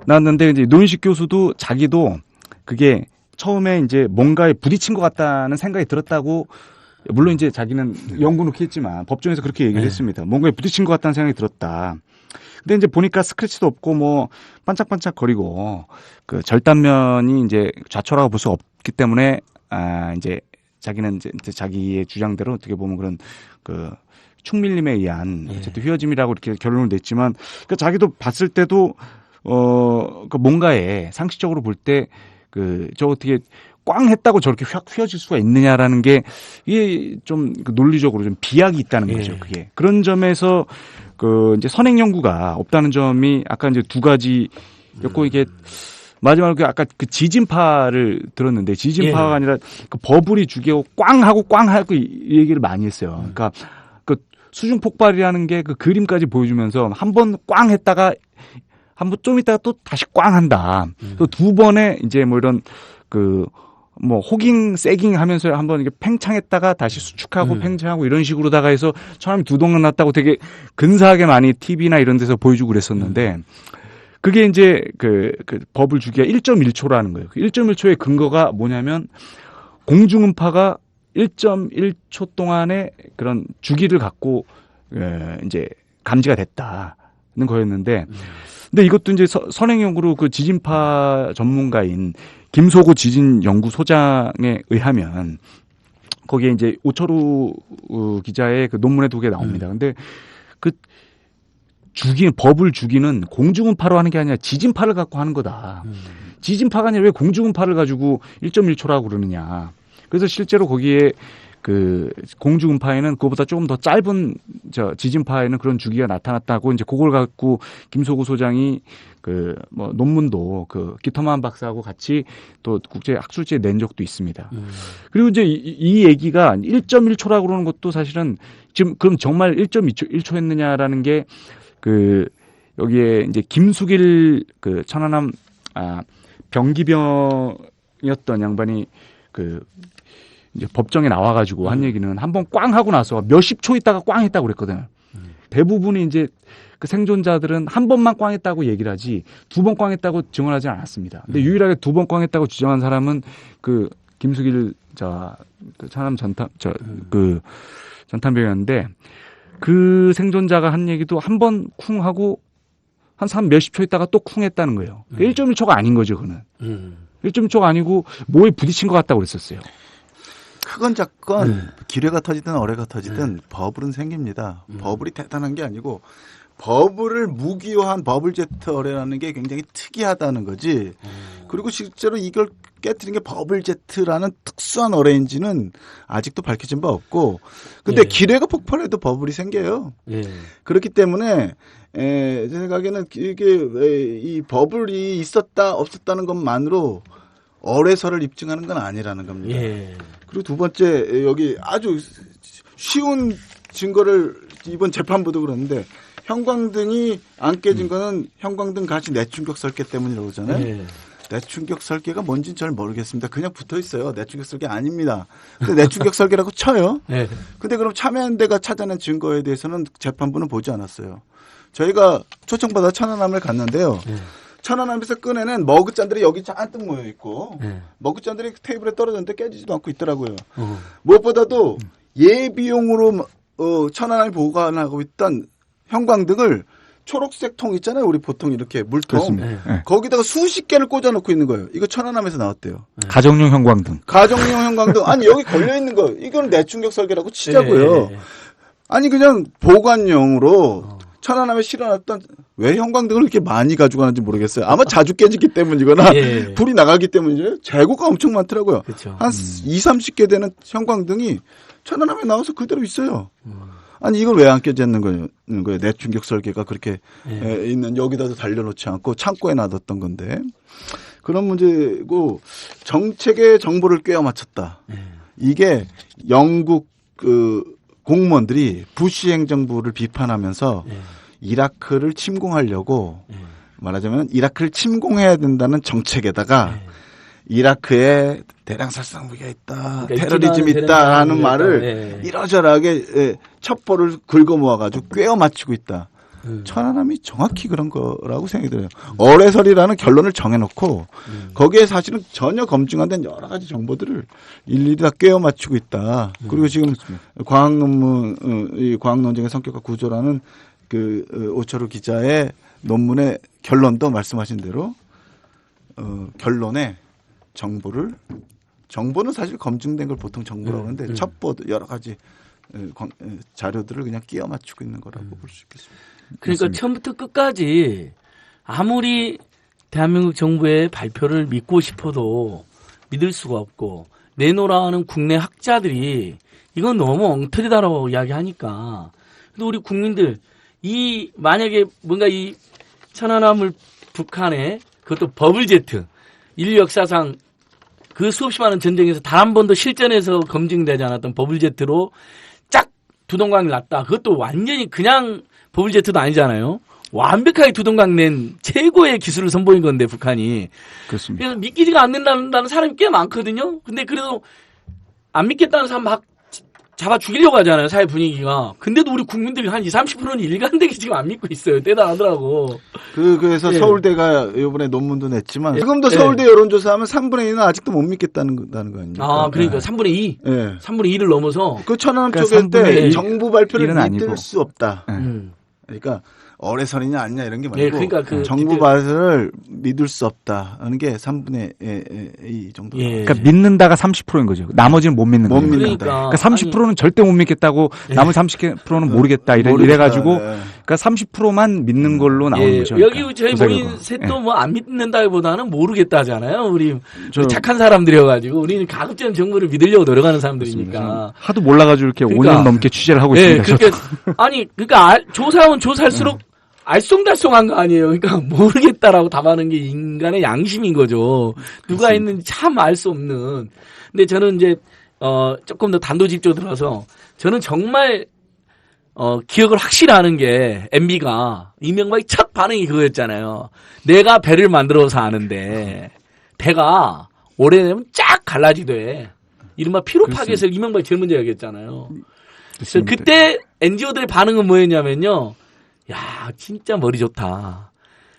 나왔는데 이제 노인식 교수도 자기도 그게 처음에 이제 뭔가에 부딪힌 것 같다는 생각이 들었다고 물론 이제 자기는 연구는 했지만 법정에서 그렇게 얘기를 했습니다. 뭔가에 부딪힌 것 같다는 생각이 들었다. 근데 이제 보니까 스크래치도 없고 뭐 반짝반짝 거리고 그 절단면이 이제 좌초라고 볼 수 없기 때문에 이제 자기는 이제 자기의 주장대로 어떻게 보면 그런 그 축밀림에 의한 어쨌든 휘어짐이라고 이렇게 결론을 냈지만 그 자기도 봤을 때도 그 뭔가에 상식적으로 볼 때 저 어떻게 꽝 했다고 저렇게 확 휘어질 수가 있느냐라는 게 이게 좀 논리적으로 좀 비약이 있다는 거죠. 그게 그런 점에서 그 이제 선행 연구가 없다는 점이 아까 이제 두 가지였고 이게 마지막으로 아까 그 지진파를 들었는데 지진파가 아니라 그 버블이 죽이고 꽝 하고 이 얘기를 많이 했어요. 그러니까 그 수중 폭발이라는 게 그 그림까지 보여주면서 한 번 꽝 했다가 한 번 좀 있다가 또 다시 꽝 한다. 또 두 번에 이제 뭐 이런 뭐 호깅, 세깅 하면서 한번 이렇게 팽창했다가 다시 수축하고 팽창하고 이런 식으로다가 해서 처음에 두 동강 났다고 되게 근사하게 많이 TV나 이런 데서 보여주고 그랬었는데 그게 이제 그 버블 주기가 1.1초라는 거예요. 1.1초의 근거가 뭐냐면 공중음파가 1.1초 동안의 그런 주기를 갖고 이제 감지가 됐다는 거였는데 근데 이것도 이제 선행 연구로 그 지진파 전문가인 김소고 지진연구소장에 의하면 거기에 이제 오철우 기자의 그 논문에 두 개 나옵니다. 근데 그 버블 주기는 공중음파로 하는 게 아니라 지진파를 갖고 하는 거다. 지진파가 아니라 왜 공중음파를 가지고 1.1초라고 그러느냐. 그래서 실제로 거기에 그 공중음파에는 그거보다 조금 더 짧은 지진파에는 그런 주기가 나타났다고 이제 그걸 갖고 김소구 소장이 그 뭐 논문도 그 기터만 박사하고 같이 또 국제 학술지에 낸 적도 있습니다. 그리고 이제 이 얘기가 1.1초라고 그러는 것도 사실은 지금 그럼 정말 1.1초 했느냐라는 게 그 여기에 이제 김숙일 그 천안함 병기병이었던 양반이 그 이제 법정에 나와가지고 한 얘기는 한번 꽝 하고 나서 몇십 초 있다가 꽝 했다고 그랬거든요. 대부분이 이제 그 생존자들은 한 번만 꽝 했다고 얘기를 하지 두 번 꽝 했다고 증언하지 않았습니다. 근데 유일하게 두 번 꽝 했다고 주장한 사람은 그 김숙일 그 천안함 그 전탄병이었는데 그 생존자가 한 얘기도 한 번 쿵 하고 한 몇십 초 있다가 또 쿵 했다는 거예요. 1.1초가 아닌 거죠, 그거는. 1.1초가 아니고 뭐에 부딪힌 것 같다고 그랬었어요. 크건 작건 기뢰가 터지든 어뢰가 터지든 버블은 생깁니다. 버블이 대단한 게 아니고 버블을 무기화한 버블 제트 어뢰라는 게 굉장히 특이하다는 거지. 그리고 실제로 이걸 깨뜨린 게 버블 제트라는 특수한 어뢰인지는 아직도 밝혀진 바 없고, 근데 예. 기뢰가 폭발해도 버블이 생겨요. 예. 그렇기 때문에 제 생각에는 이게 이 버블이 있었다 없었다는 것만으로 어뢰설을 입증하는 건 아니라는 겁니다. 예. 그리고 두 번째, 여기 아주 쉬운 증거를 이번 재판부도 그러는데, 형광등이 안 깨진 거는 형광등 가시 내충격 설계 때문이라고 그러잖아요. 예. 내충격 설계가 뭔지는 잘 모르겠습니다. 그냥 붙어 있어요. 내충격 설계 아닙니다. 근데 내충격 설계라고 쳐요. 예. 근데 그럼 참여연대가 찾아낸 증거에 대해서는 재판부는 보지 않았어요. 저희가 초청받아 천안함을 갔는데요. 예. 천안함에서 꺼내는 머그잔들이 여기 잔뜩 모여 있고, 예. 머그잔들이 테이블에 떨어졌는데 깨지지도 않고 있더라고요. 어. 무엇보다도 예비용으로 천안함이 보관하고 있던 형광등을 초록색 통 있잖아요. 우리 보통 이렇게 물통. 그렇습니다. 예. 거기다가 수십 개를 꽂아놓고 있는 거예요. 이거 천안함에서 나왔대요. 가정용 형광등. 가정용 형광등. 아니 여기 걸려 있는 거. 이건 내충격 설계라고 치자고요. 예. 아니 그냥 보관용으로 천안함에 실어놨던, 왜 형광등을 이렇게 많이 가지고 가는지 모르겠어요. 아마 자주 깨지기 때문이거나 예. 불이 나가기 때문이죠. 재고가 엄청 많더라고요. 그렇죠. 한 30개 되는 형광등이 천안함에 나와서 그대로 있어요. 아니 이걸 왜 안 깨졌는 거예요? 내충격 설계가 그렇게 있는, 여기다도 달려놓지 않고 창고에 놔뒀던 건데, 그런 문제고, 정책의 정보를 꿰어 맞췄다. 이게 영국 공무원들이 부시 행정부를 비판하면서 이라크를 침공하려고, 말하자면 이라크를 침공해야 된다는 정책에다가 이라크에 대량살상 무기가 있다, 그러니까 테러리즘이 있다라는 말을 이러저러하게 첩보를 긁어 모아가지고 꿰어 맞추고 있다. 천안함이 정확히 그런 거라고 생각이 들어요. 어뢰설이라는 결론을 정해놓고 거기에 사실은 전혀 검증 안 된 여러 가지 정보들을 일일이 다 꿰어 맞추고 있다. 그리고 지금 이 과학 논쟁의 성격과 구조라는 그 오철우 기자의 논문의 결론도 말씀하신 대로 결론에 정보는 사실 검증된 걸 보통 정보라고 하는데 첩보 여러 가지 자료들을 그냥 끼워 맞추고 있는 거라고 볼 수 있겠습니다. 그러니까 맞습니다. 처음부터 끝까지 아무리 대한민국 정부의 발표를 믿고 싶어도 믿을 수가 없고, 내놓으라는 국내 학자들이 이건 너무 엉터리다라고 이야기하니까, 근데 우리 국민들 만약에 뭔가 이 천안함을 북한에, 그것도 버블제트, 인류 역사상 그 수없이 많은 전쟁에서 단 한 번도 실전에서 검증되지 않았던 버블제트로 쫙 두동강을 놨다. 그것도 완전히 그냥 버블제트도 아니잖아요. 완벽하게 두동강 낸 최고의 기술을 선보인 건데, 북한이. 그렇습니다. 그래서 믿기지가 않는다는 사람이 꽤 많거든요. 근데 그래도 안 믿겠다는 사람 막 잡아 죽이려고 하잖아요, 사회 분위기가. 근데도 우리 국민들이 한 20, 30%는 일관되게 지금 안 믿고 있어요. 대단하더라고. 그래서 예. 서울대가 이번에 논문도 냈지만, 지금도 서울대 여론조사하면 3분의 2는 아직도 못 믿겠다는 거 아닙니까? 아, 그러니까 3분의 2? 예. 3분의 2를 넘어서. 그 천안함 그러니까 쪽일 때 3분의 1 정부 발표를 일은 믿을 아니고. 수 없다. 음. 그러니까 어뢰설이냐 아니냐 이런 게 말고, 예, 그러니까 그 정부 디테일- 발표를 믿을 수 없다 하는 게 3분의 2 정도. 예. 그러니까 믿는다가 30%인 거죠. 나머지는 못 믿는 못 거예요. 믿는다. 그러니까 30%는 절대 못 믿겠다고, 나머지 30%는 모르겠다 이래가지고, 그러니까 30%만 믿는 걸로 나오는 거죠. 여기 그러니까 저희 조사 모인 결과. 셋도 뭐 안 믿는다기보다는 모르겠다 하잖아요. 우리 저- 착한 사람들이어가지고 우리는 가급적 정보를 믿으려고 노력하는 사람들이니까. 하도 몰라가지고 이렇게 그러니까- 5년 넘게 취재를 하고 예, 있습니다. 그러니까 조사하면 조사할수록 알쏭달쏭한 거 아니에요. 그러니까 모르겠다라고 답하는 게 인간의 양심인 거죠. 누가 있는지 참 알 수 없는. 근데 저는 이제 조금 더 단도직입적으로 들어서, 저는 정말 기억을 확실히 하는 게, MB가 이명박의 첫 반응이 그거였잖아요. 내가 배를 만들어서 아는데 배가 오래되면 쫙 갈라지대. 이른바 피로 파괴설, 이명박이 제일 먼저 얘기했잖아요. 그래서 그때 NGO들의 반응은 뭐였냐면요. 야, 진짜 머리 좋다.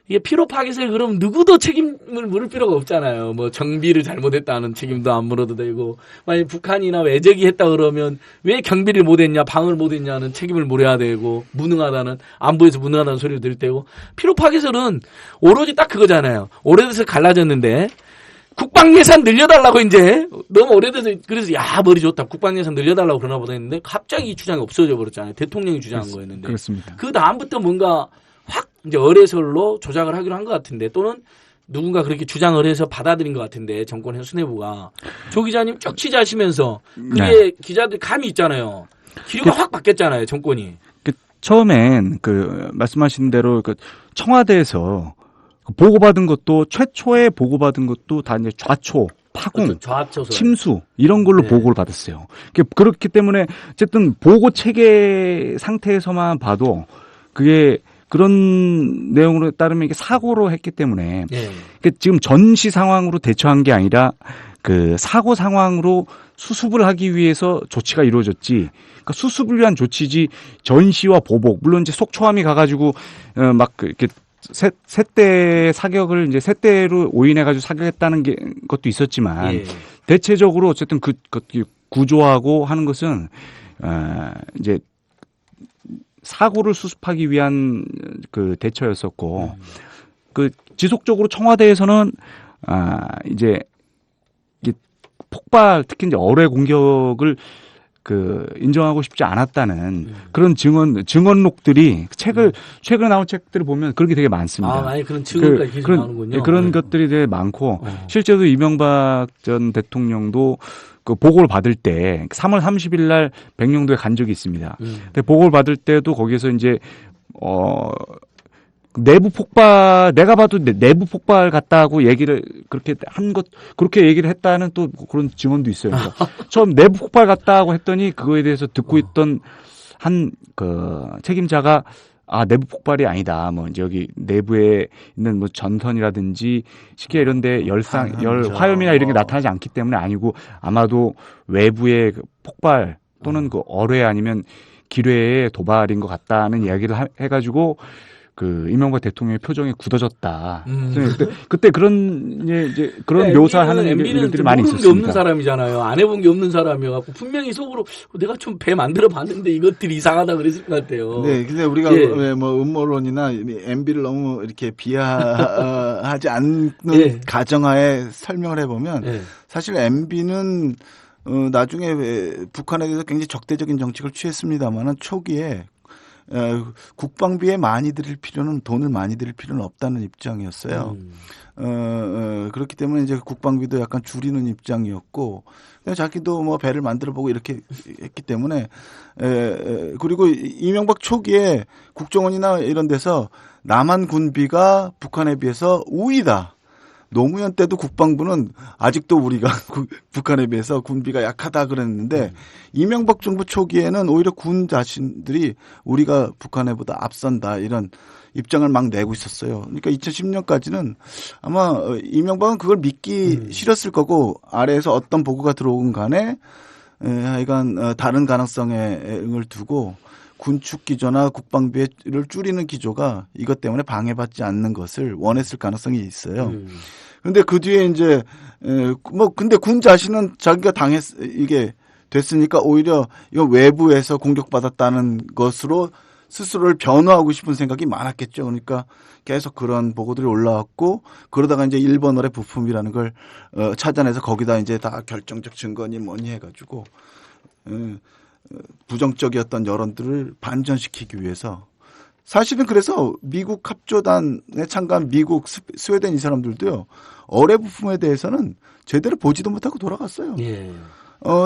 이게 피로 파괴설, 그럼 누구도 책임을 물을 필요가 없잖아요. 뭐 정비를 잘못했다는 책임도 안 물어도 되고, 만약 북한이나 외적이 했다 그러면 왜 경비를 못했냐, 방을 못했냐는 책임을 물어야 되고, 무능하다는, 안보에서 무능하다는 소리를 들을 때고, 피로 파괴설은 오로지 딱 그거잖아요. 오래돼서 갈라졌는데 국방 예산 늘려달라고 이제 너무 오래돼서 그래서 야 머리 좋다 국방 예산 늘려달라고 그러나 보다 했는데 갑자기 이 주장이 없어져 버렸잖아요. 대통령이 주장한 거였는데 그렇습니다. 그 다음부터 뭔가 확 이제 어뢰설로 조작을 하기로 한 것 같은데 또는 누군가 그렇게 주장을 해서 받아들인 것 같은데 정권의 수뇌부가 조 기자님 쭉 취재하시면서 그게 네. 기자들 감이 있잖아요. 기류가 확 바뀌었잖아요. 정권이. 처음엔 그 말씀하신 대로 그 청와대에서 보고받은 것도 최초에 보고받은 것도 다 이제 좌초, 파공, 좌초설. 침수 이런 걸로 네. 보고를 받았어요. 그렇기 때문에 어쨌든 보고 체계 상태에서만 봐도 그게 그런 내용으로 따르면 이게 사고로 했기 때문에 네. 지금 전시 상황으로 대처한 게 아니라 그 사고 상황으로 수습을 하기 위해서 조치가 이루어졌지. 그러니까 수습을 위한 조치지 전시와 보복. 물론 이제 속초함이 가가지고 막 이렇게 새대 사격을 이제 새대로 오인해가지고 사격했다는 것도 있었지만 예. 대체적으로 어쨌든 그 구조하고 하는 것은 이제 사고를 수습하기 위한 그 대처였었고 그 지속적으로 청와대에서는 이제 폭발 특히 이제 어뢰 공격을 그 인정하고 싶지 않았다는 그런 증언록들이 최근에 나온 책들을 보면 그런 게 되게 많습니다. 아니 그런 증언까지 계속 나오는군요. 그런 네. 것들이 되게 많고 실제로 이명박 전 대통령도 그 보고를 받을 때 3월 30일 날 백령도에 간 적이 있습니다. 근데 보고를 받을 때도 거기서 이제 내부 폭발, 내가 봐도 내부 폭발 같다고 얘기를 그렇게 그렇게 얘기를 했다는 또 그런 증언도 있어요. 그러니까 처음 내부 폭발 같다고 했더니 그거에 대해서 듣고 있던 한 그 책임자가 내부 폭발이 아니다. 뭐 이제 여기 내부에 있는 뭐 전선이라든지 쉽게 이런데 열 화염이나 이런 게 나타나지 않기 때문에 아니고 아마도 외부의 그 폭발 또는 그 어뢰 아니면 기뢰의 도발인 것 같다는 이야기를 해가지고 그 이명박 대통령의 표정이 굳어졌다. 그때 그런 이제 그런 묘사하는 일들이 많이 있었습니다. 없는 사람이잖아요. 안 해본 게 없는 사람이어갖고 분명히 속으로 내가 좀 배 만들어 봤는데 이것들이 이상하다 그랬을 것 같아요. 네, 근데 우리가 뭐 음모론이나 MB를 너무 이렇게 비하하지 않는 가정하에 설명을 해보면 사실 MB는 나중에 북한에 대해서 굉장히 적대적인 정책을 취했습니다만은 초기에 국방비에 돈을 많이 들일 필요는 없다는 입장이었어요. 그렇기 때문에 이제 국방비도 약간 줄이는 입장이었고, 자기도 뭐 배를 만들어보고 이렇게 했기 때문에, 그리고 이명박 초기에 국정원이나 이런 데서 남한 군비가 북한에 비해서 우위다. 노무현 때도 국방부는 아직도 우리가 북한에 비해서 군비가 약하다 그랬는데 이명박 정부 초기에는 오히려 군 자신들이 우리가 북한에보다 앞선다 이런 입장을 막 내고 있었어요. 그러니까 2010년까지는 아마 이명박은 그걸 믿기 싫었을 거고 아래에서 어떤 보고가 들어오건 간에 하여간 다른 가능성을 두고 군축 기조나 국방비를 줄이는 기조가 이것 때문에 방해받지 않는 것을 원했을 가능성이 있어요. 근데 그 뒤에 이제 근데 군 자신은 자기가 이게 됐으니까 오히려 이거 외부에서 공격받았다는 것으로 스스로를 변호하고 싶은 생각이 많았겠죠. 그러니까 계속 그런 보고들이 올라왔고 그러다가 이제 일본어의 부품이라는 걸 찾아내서 거기다 이제 다 결정적 증거니 뭐니 해가지고 부정적이었던 여론들을 반전시키기 위해서 사실은 그래서 미국 합조단에 참가한 미국, 스웨덴 이 사람들도요 어뢰 부품에 대해서는 제대로 보지도 못하고 돌아갔어요.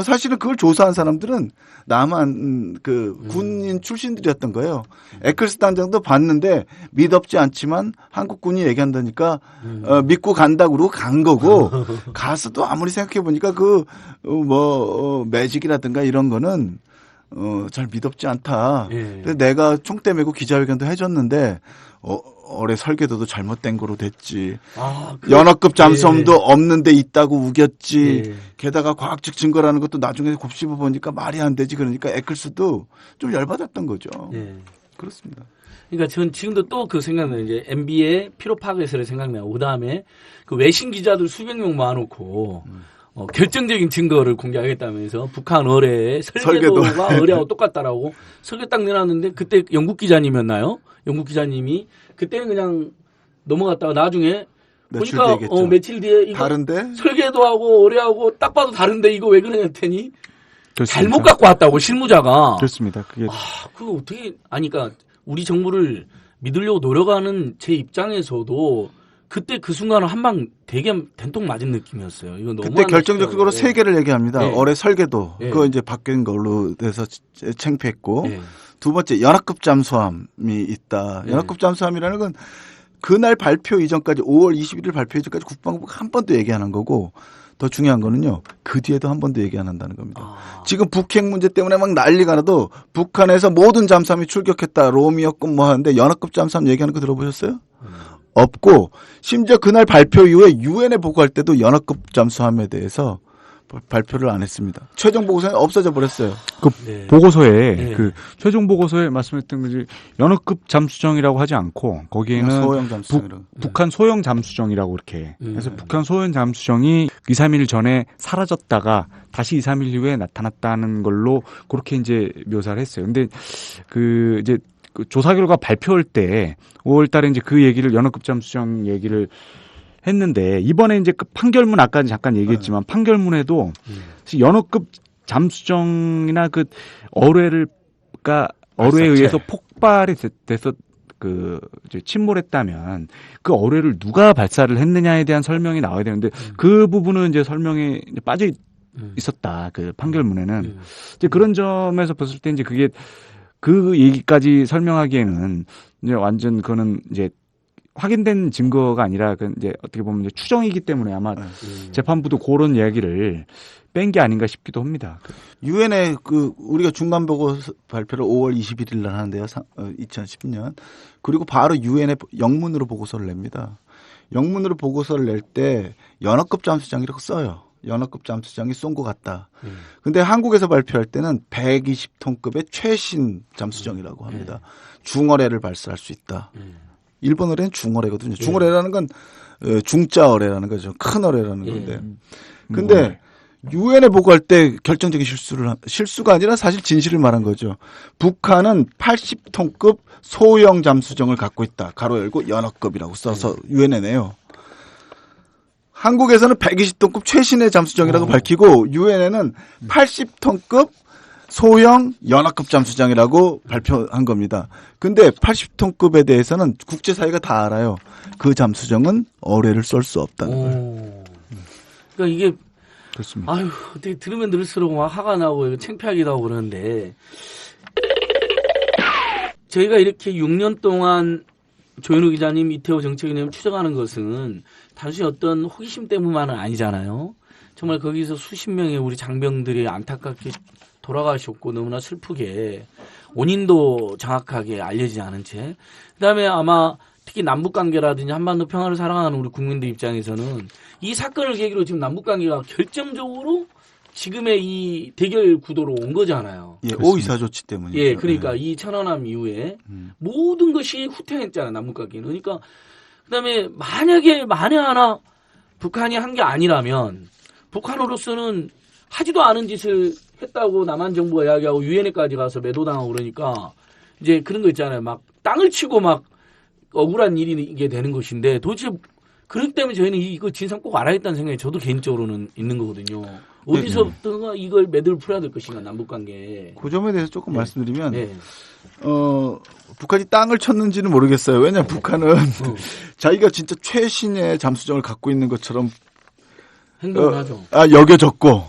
사실은 그걸 조사한 사람들은 남한 그 군인 출신들이었던 거예요. 에클스 단장도 봤는데 믿업지 않지만 한국군이 얘기한다니까 믿고 간다고 그러고 간 거고 가서도 아무리 생각해 보니까 매직이라든가 이런 거는 잘 믿업지 않다. 근데 내가 총대 메고 기자회견도 해줬는데 어뢰 설계도도 잘못된 거로 됐지. 연합급 잠수함도 없는데 있다고 우겼지. 게다가 과학적 증거라는 것도 나중에 곱씹어 보니까 말이 안 되지. 그러니까 에클스도 좀 열받았던 거죠. 그렇습니다. 그러니까 전 지금도 또 그 생각나요. 이제 MB의 피로 파괴설이 생각나요. 그 다음에 그 외신 기자들 수백 명 모아놓고 결정적인 증거를 공개하겠다면서 북한 어뢰의 설계도가 어뢰하고 똑같다라고 설계 딱 내놨는데 그때 영국 기자님이었나요? 영국 기자님이 그때는 그냥 넘어갔다가 나중에 며칠 보니까 되겠죠. 며칠 뒤에 이거 다른데? 설계도 하고 오래하고 딱 봐도 다른데 이거 왜 그러냐 했더니 그렇습니다. 잘못 갖고 왔다고 실무자가. 그렇습니다. 그게 그거 어떻게 아니까 우리 정부를 믿으려고 노력하는 제 입장에서도 그때 그 순간은 한 방 되게 된통 맞은 느낌이었어요. 이거 너무 그때 결정적으로 세 개를 얘기합니다. 네. 올해 설계도 네. 그거 이제 바뀐 걸로 돼서 창피했고 네. 두 번째 연합급 잠수함이 있다. 네. 연합급 잠수함이라는 건 그날 발표 이전까지 5월 21일 발표 이전까지 국방부가 한 번도 얘기 안 한 거고 더 중요한 거는요. 그 뒤에도 한 번도 얘기 안 한다는 겁니다. 지금 북핵 문제 때문에 막 난리가 나도 북한에서 모든 잠수함이 출격했다. 로미오급 뭐 하는데 연합급 잠수함 얘기하는 거 들어보셨어요? 없고 심지어 그날 발표 이후에 유엔에 보고할 때도 연합급 잠수함에 대해서 발표를 안 했습니다. 최종 보고서는 없어져 버렸어요. 그 네. 보고서에 네. 그 최종 보고서에 말씀했던 거지 연합급 잠수정이라고 하지 않고 거기에는 소형 잠수함이라고. 북한 소형 잠수정이라고 이렇게 그래서 북한 소형 잠수정이 2, 3일 전에 사라졌다가 다시 2, 3일 이후에 나타났다는 걸로 그렇게 이제 묘사를 했어요. 근데 그 이제 그 조사 결과 발표할 때 5월 달에 이제 그 얘기를 연합급 잠수정 얘기를 했는데 이번에 이제 그 판결문 아까 잠깐 얘기했지만 판결문에도 연합급 잠수정이나 그 어뢰가 어뢰에 의해서 폭발이 돼서 그 이제 침몰했다면 그 어뢰를 누가 발사를 했느냐에 대한 설명이 나와야 되는데 그 부분은 이제 설명에 빠져 있었다. 그 판결문에는 이제 그런 점에서 봤을 때 이제 그게 그 얘기까지 설명하기에는 이제 완전 그거는 이제 확인된 증거가 아니라 그 이제 어떻게 보면 이제 추정이기 때문에 아마 재판부도 그런 이야기를 뺀 게 아닌가 싶기도 합니다. 유엔에 그 우리가 중간 보고 발표를 5월 21일 날 하는데요. 2010년. 그리고 바로 유엔에 영문으로 보고서를 냅니다. 영문으로 보고서를 낼 때 연합급 잠수정이라고 써요. 연합급 잠수정이 쏜 것 같다. 근데 한국에서 발표할 때는 120톤급의 최신 잠수정이라고 합니다. 중어뢰를 발사할 수 있다. 일본 어뢰는 중어뢰거든요. 중어뢰라는 건 중자 어뢰라는 거죠. 큰 어뢰라는 건데. 근데 유엔에 보고할 때 결정적인 실수가 아니라 사실 진실을 말한 거죠. 북한은 80톤급 소형 잠수정을 갖고 있다. 가로 열고 연합급이라고 써서 유엔에 내요. 한국에서는 120톤급 최신의 잠수정이라고 밝히고 유엔에는 80톤급 소형 연합급 잠수정이라고 발표한 겁니다. 근데 80톤급에 대해서는 국제사회가 다 알아요. 그 잠수정은 어뢰를 쏠 수 없다는 거예요. 그러니까 이게 그렇습니다. 아유 어떻게 들으면 들을수록 막 화가 나고 창피하기도 하고 그러는데 저희가 이렇게 6년 동안 조현우 기자님, 이태호 정책위원님 추적하는 것은 단순히 어떤 호기심 때문만은 아니잖아요. 정말 거기서 수십 명의 우리 장병들이 안타깝게 돌아가셨고 너무나 슬프게 원인도 정확하게 알려지지 않은 채 그다음에 아마 특히 남북관계라든지 한반도 평화를 사랑하는 우리 국민들 입장에서는 이 사건을 계기로 지금 남북관계가 결정적으로 지금의 이 대결 구도로 온 거잖아요. 예, 오이사 조치 때문이죠. 예, 그러니까 이 천안함 이후에 모든 것이 후퇴했잖아요, 남북관계는. 그러니까 그다음에 만에 하나 북한이 한 게 아니라면 북한으로서는 하지도 않은 짓을 했다고 남한 정부가 이야기하고 유엔에까지 가서 매도당하고 그러니까 이제 그런 거 있잖아요. 막 땅을 치고 막 억울한 일이 이게 되는 것인데 도대체 그렇기 때문에 저희는 이거 진상 꼭 알아야겠다는 생각이 저도 개인적으로는 있는 거거든요. 어디서부터 이걸 매듭을 풀어야 될 것인가 남북관계에. 그 점에 대해서 조금 말씀드리면 네. 북한이 땅을 쳤는지는 모르겠어요. 왜냐하면 북한은 자기가 진짜 최신의 잠수정을 갖고 있는 것처럼 행동을 하죠. 여겨졌고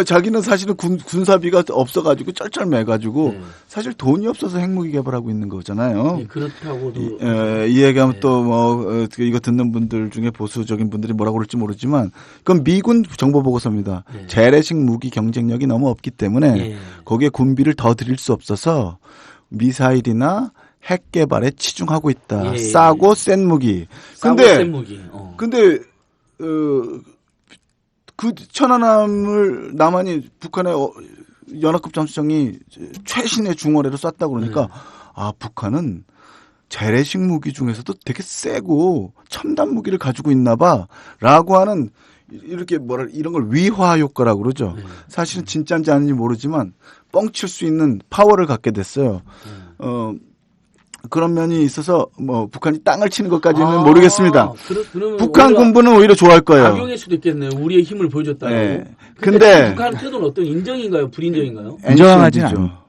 자기는 사실은 군사비가 없어가지고 쩔쩔매가지고 사실 돈이 없어서 핵무기 개발하고 있는 거잖아요. 네, 그렇다고도. 이 얘기하면 또 뭐 이거 듣는 분들 중에 보수적인 분들이 뭐라고 그럴지 모르지만 그건 미군 정보 보고서입니다. 재래식 무기 경쟁력이 너무 없기 때문에 거기에 군비를 더 들일 수 없어서 미사일이나 핵 개발에 치중하고 있다. 싸고 센 무기. 근데 그 천안함을 남한이 북한의 연합급 잠수정이 최신의 중어뢰로 쐈다 그러니까 북한은 재래식 무기 중에서도 되게 세고 첨단 무기를 가지고 있나 봐라고 하는 이렇게 이런 걸 위화 효과라고 그러죠. 사실은 진짜인지 아닌지 모르지만 뻥칠 수 있는 파워를 갖게 됐어요. 그런 면이 있어서 뭐 북한이 땅을 치는 것까지는 모르겠습니다. 그러면 북한 오히려 군부는 오히려 좋아할 거예요. 악용일 수도 있겠네요. 우리의 힘을 보여줬다고. 네. 근데 북한 태도는 어떤 인정인가요? 불인정인가요? 인정하진 NCND죠.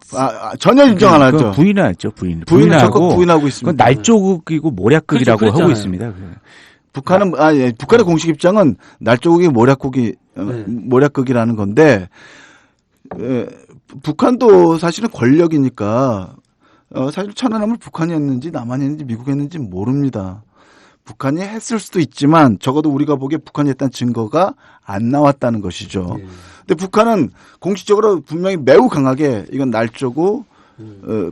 전혀 인정 안 하죠. 부인하죠. 부인은 적극 부인하고 있습니다. 그건 날조국이고 모략극이라고 그렇죠, 하고 그랬잖아요. 있습니다. 북한은 북한의 공식 입장은 날조국이 모략국이라는 건데 북한도 사실은 권력이니까 사실 천안함을 북한이 했는지 남한이 했는지 미국이 했는지 모릅니다. 북한이 했을 수도 있지만 적어도 우리가 보기에 북한이 했다는 증거가 안 나왔다는 것이죠. 근데 북한은 공식적으로 분명히 매우 강하게 이건 날조고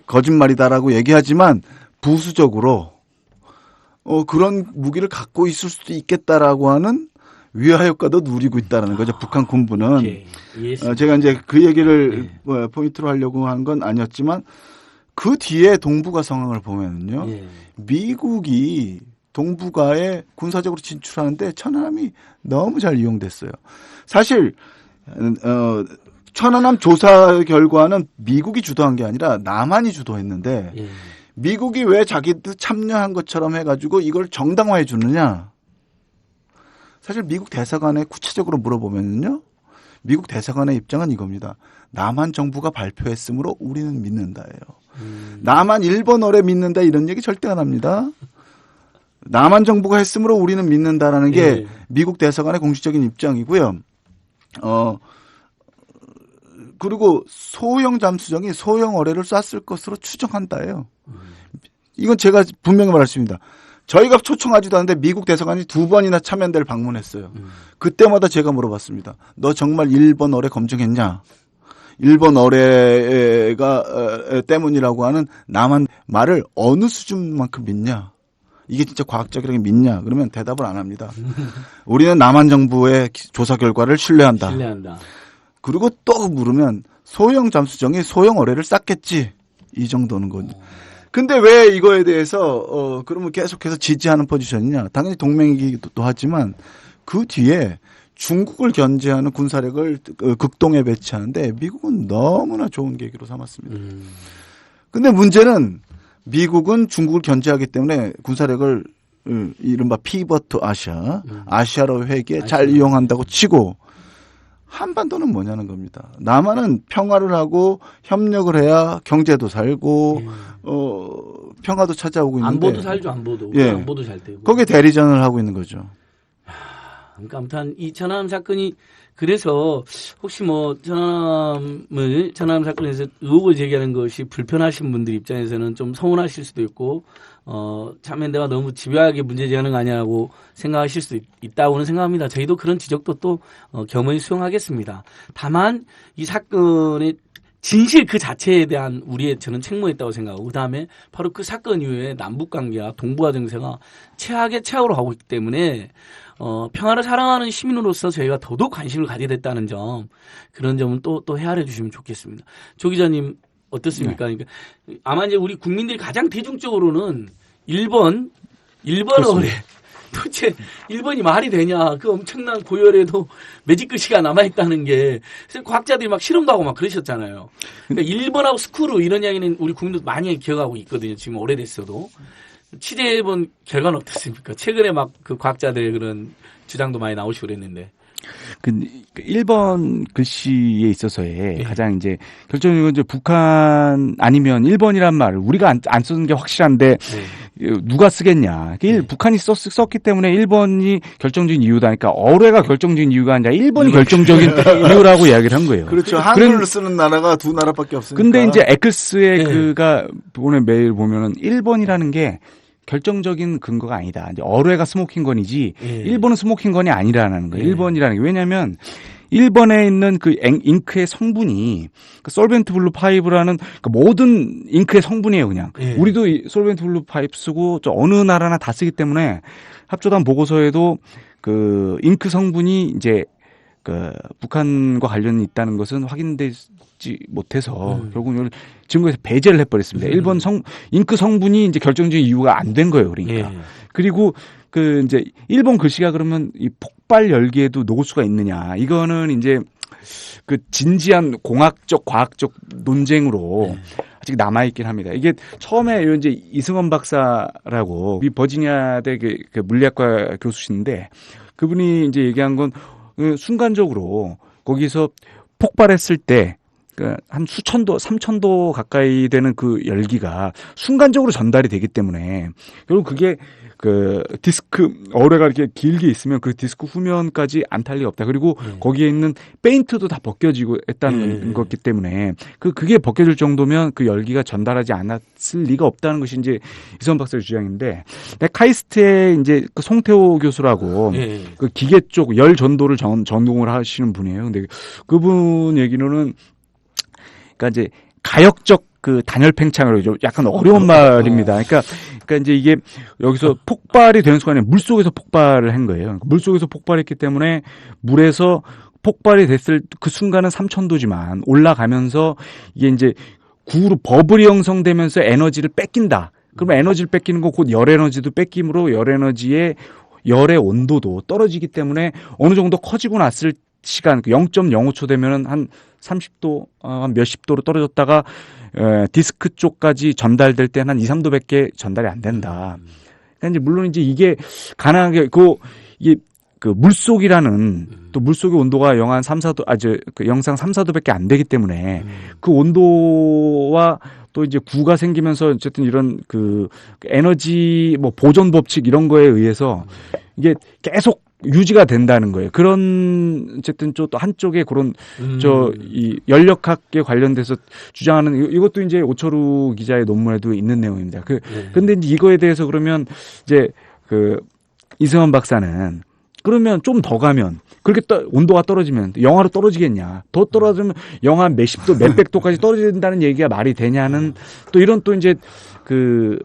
거짓말이다라고 얘기하지만 부수적으로 그런 무기를 갖고 있을 수도 있겠다라고 하는 위화 효과도 누리고 있다라는 거죠. 북한 군부는. 제가 이제 그 얘기를 포인트로 하려고 한 건 아니었지만 그 뒤에 동북아 상황을 보면은요. 미국이 동북아에 군사적으로 진출하는데 천안함이 너무 잘 이용됐어요. 사실 천안함 조사 결과는 미국이 주도한 게 아니라 남한이 주도했는데 미국이 왜 자기도 참여한 것처럼 해가지고 이걸 정당화해 주느냐. 사실 미국 대사관에 구체적으로 물어보면요. 미국 대사관의 입장은 이겁니다. 남한 정부가 발표했으므로 우리는 믿는다예요. 남한 일본어를 믿는다 이런 얘기 절대 안 합니다. 남한 정부가 했으므로 우리는 믿는다라는 게 미국 대사관의 공식적인 입장이고요. 그리고 소형 잠수정이 소형 어뢰를 쐈을 것으로 추정한다예요. 이건 제가 분명히 말했습니다. 저희가 초청하지도 않는데 미국 대사관이 2번이나 참여연대를 방문했어요. 그때마다 제가 물어봤습니다. 너 정말 일본 어뢰 검증했냐? 일본 어뢰가 때문이라고 하는 남한 말을 어느 수준만큼 믿냐? 이게 진짜 과학적이라고 믿냐? 그러면 대답을 안 합니다. 우리는 남한 정부의 조사 결과를 신뢰한다. 그리고 또 물으면 소형 잠수정이 소형 어뢰를 쐈겠지. 이 정도는 거죠. 근데 왜 이거에 대해서 그러면 계속해서 지지하는 포지션이냐? 당연히 동맹이기도 하지만 그 뒤에 중국을 견제하는 군사력을 극동에 배치하는데 미국은 너무나 좋은 계기로 삼았습니다. 근데 문제는 미국은 중국을 견제하기 때문에 군사력을 이른바 피벗 아시아로 회귀에 잘 이용한다고 치고 한반도는 뭐냐는 겁니다. 남한은 평화를 하고 협력을 해야 경제도 살고 평화도 찾아오고 있는데 안보도 살죠. 안보도. 예. 안보도 잘 되고. 거기에 대리전을 하고 있는 거죠. 그러니까 아무튼 이 천안함 사건이 그래서 혹시 뭐 천안함 사건에서 의혹을 제기하는 것이 불편하신 분들 입장에서는 좀 서운하실 수도 있고 참여연대가 너무 집요하게 문제 제기하는 거 아니냐고 생각하실 수 있다고는 생각합니다. 저희도 그런 지적도 또 겸허히 수용하겠습니다. 다만 이 사건의 진실 그 자체에 대한 우리의 저는 책무했다고 생각하고 그다음에 바로 그 사건 이후에 남북 관계와 동북아 정세가 최악으로 가고 있기 때문에 평화를 사랑하는 시민으로서 저희가 더더욱 관심을 가지게 됐다는 점 그런 점은 또 헤아려 주시면 좋겠습니다. 조 기자님 어떻습니까? 그러니까 아마 이제 우리 국민들이 가장 대중적으로는 일본 어뢰 도대체 일본이 말이 되냐? 그 엄청난 고열에도 매직글씨가 남아있다는 게 과학자들이 막 실험도 하고 막 그러셨잖아요. 그러니까 일본하고 스크루 이런 이야기는 우리 국민도 많이 기억하고 있거든요. 지금 오래됐어도. 취재해본 결과는 어떻습니까? 최근에 막 그 과학자들의 그런 주장도 많이 나오시고 그랬는데. 그 일본 글씨에 있어서의 가장 이제 결정적인 이제 북한 아니면 일본이란 말을 우리가 안 쓰는 게 확실한데 누가 쓰겠냐. 북한이 썼기 때문에 일본이 결정적인 이유다. 그러니까 어뢰가 결정적인 이유가 아니라 일본이 결정적인 이유라고 이야기를 한 거예요. 그렇죠. 한글로 쓰는 나라가 두 나라밖에 없으니까. 근데 이제 에클스의 그가 오늘 메일 보면은 일본이라는 게 결정적인 근거가 아니다. 이제 어뢰가 스모킹건이지 일본은 스모킹건이 아니라는 거예요. 일본이라는 게 왜냐하면 일본에 있는 그 잉크의 성분이 그 솔벤트 블루 파이브라는 그 모든 잉크의 성분이에요, 그냥. 우리도 솔벤트 블루 파이브 쓰고 저 어느 나라나 다 쓰기 때문에 합조단 보고서에도 그 잉크 성분이 이제 그 북한과 관련이 있다는 것은 확인되지 못해서 결국은 증거에서 배제를 해버렸습니다. 일본 잉크 성분이 이제 결정적인 이유가 안 된 거예요, 그러니까. 그리고 그 이제 일본 글씨가 그러면 이 폭발 열기에도 녹을 수가 있느냐? 이거는 이제 그 진지한 공학적 과학적 논쟁으로 아직 남아있긴 합니다. 이게 처음에 이제 이승원 박사라고 미 버지니아대 그 물리학과 교수신데 그분이 이제 얘기한 건 순간적으로 거기서 폭발했을 때 한 수천도, 3,000도 가까이 되는 그 열기가 순간적으로 전달이 되기 때문에 결국 그게 그 디스크 어뢰가 이렇게 길게 있으면 그 디스크 후면까지 안 탈 리 없다. 그리고 거기에 있는 페인트도 다 벗겨지고 했다는 거기 때문에 그게 벗겨질 정도면 그 열기가 전달하지 않았을 리가 없다는 것이 이제 이승원 박사의 주장인데 카이스트의 이제 그 송태호 교수라고 그 기계 쪽 열 전도를 전공을 하시는 분이에요. 근데 그분 얘기로는 그러니까 이제 가역적 그 단열 팽창을 약간 어려운 말입니다. 그러니까 이제 이게 여기서 폭발이 되는 순간에 물 속에서 폭발을 한 거예요. 물 속에서 폭발했기 때문에 물에서 폭발이 됐을 그 순간은 3,000도지만 올라가면서 이게 이제 구로 버블이 형성되면서 에너지를 뺏긴다. 그러면 에너지를 뺏기는 거 곧 열 에너지도 뺏김으로 열의 온도도 떨어지기 때문에 어느 정도 커지고 났을 시간 0.05초 되면은 한 30도, 한 몇십 도로 떨어졌다가 디스크 쪽까지 전달될 때 한 2, 3도밖에 전달이 안 된다. 그러니까 이제 물론 이제 이게 가능하게 이게 그 물속이라는 또 물속의 온도가 영하 3, 4도 그 영상 3, 4도밖에 안 되기 때문에 그 온도와 또 이제 구가 생기면서 어쨌든 이런 그 에너지 뭐 보존 법칙 이런 거에 의해서 이게 계속 유지가 된다는 거예요. 그런 어쨌든 또 한쪽에 그런 이 연력학에 관련돼서 주장하는 이것도 이제 오철우 기자의 논문에도 있는 내용입니다. 근데 이제 이거에 대해서 그러면 이제 그 이승원 박사는 그러면 좀 더 가면 그렇게 온도가 떨어지면 영하로 떨어지겠냐? 더 떨어지면 영하 몇십 도, 몇백 도까지 떨어진다는 얘기가 말이 되냐는 또 이런 또 이제 그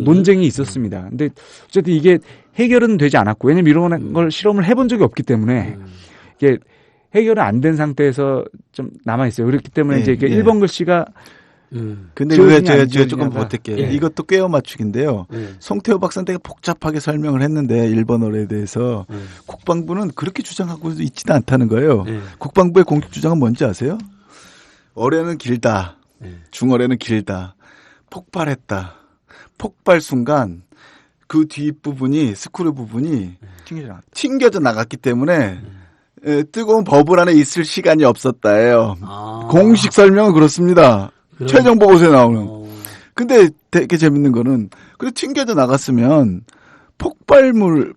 논쟁이 있었습니다. 근데 어쨌든 이게 해결은 되지 않았고 왜냐면 이런 걸 실험을 해본 적이 없기 때문에 이게 해결은 안 된 상태에서 좀 남아 있어요. 그렇기 때문에 이제 1번 글씨가 근데 왜 제가 조금 보탤게요. 이것도 꿰어 맞추기인데요. 송태호 박사는 되게 복잡하게 설명을 했는데 일본어에 대해서 국방부는 그렇게 주장하고 있지는 않다는 거예요. 국방부의 공식 주장은 뭔지 아세요? 어뢰는 길다. 중어뢰는 길다. 폭발했다. 폭발 순간 그 뒷부분이 스크류 부분이 튕겨져 나갔기 때문에 뜨거운 버블 안에 있을 시간이 없었다예요. 공식 설명은 그렇습니다. 최종 보고서에 나오는. 근데 되게 재밌는 거는 그 튕겨져 나갔으면 폭발물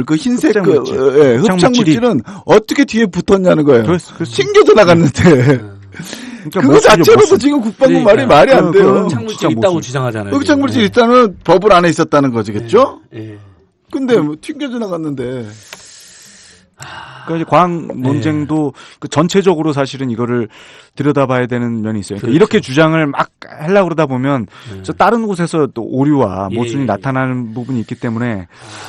그 흰색 흡착물질은 어떻게 뒤에 붙었냐는 거예요. 튕겨져 나갔는데. 그거 자체로도 지금 국방부 말이 안 돼요. 흡착물질 있다고 주장하잖아요. 흡착물질 있다는 버블 안에 있었다는 거지겠죠? 근데 뭐 튕겨져 나갔는데. 그러니까 과학 논쟁도 그 전체적으로 사실은 이거를 들여다봐야 되는 면이 있어요. 그러니까 이렇게 주장을 막 하려고 그러다 보면 저 다른 곳에서 또 오류와 모순이 나타나는 부분이 있기 때문에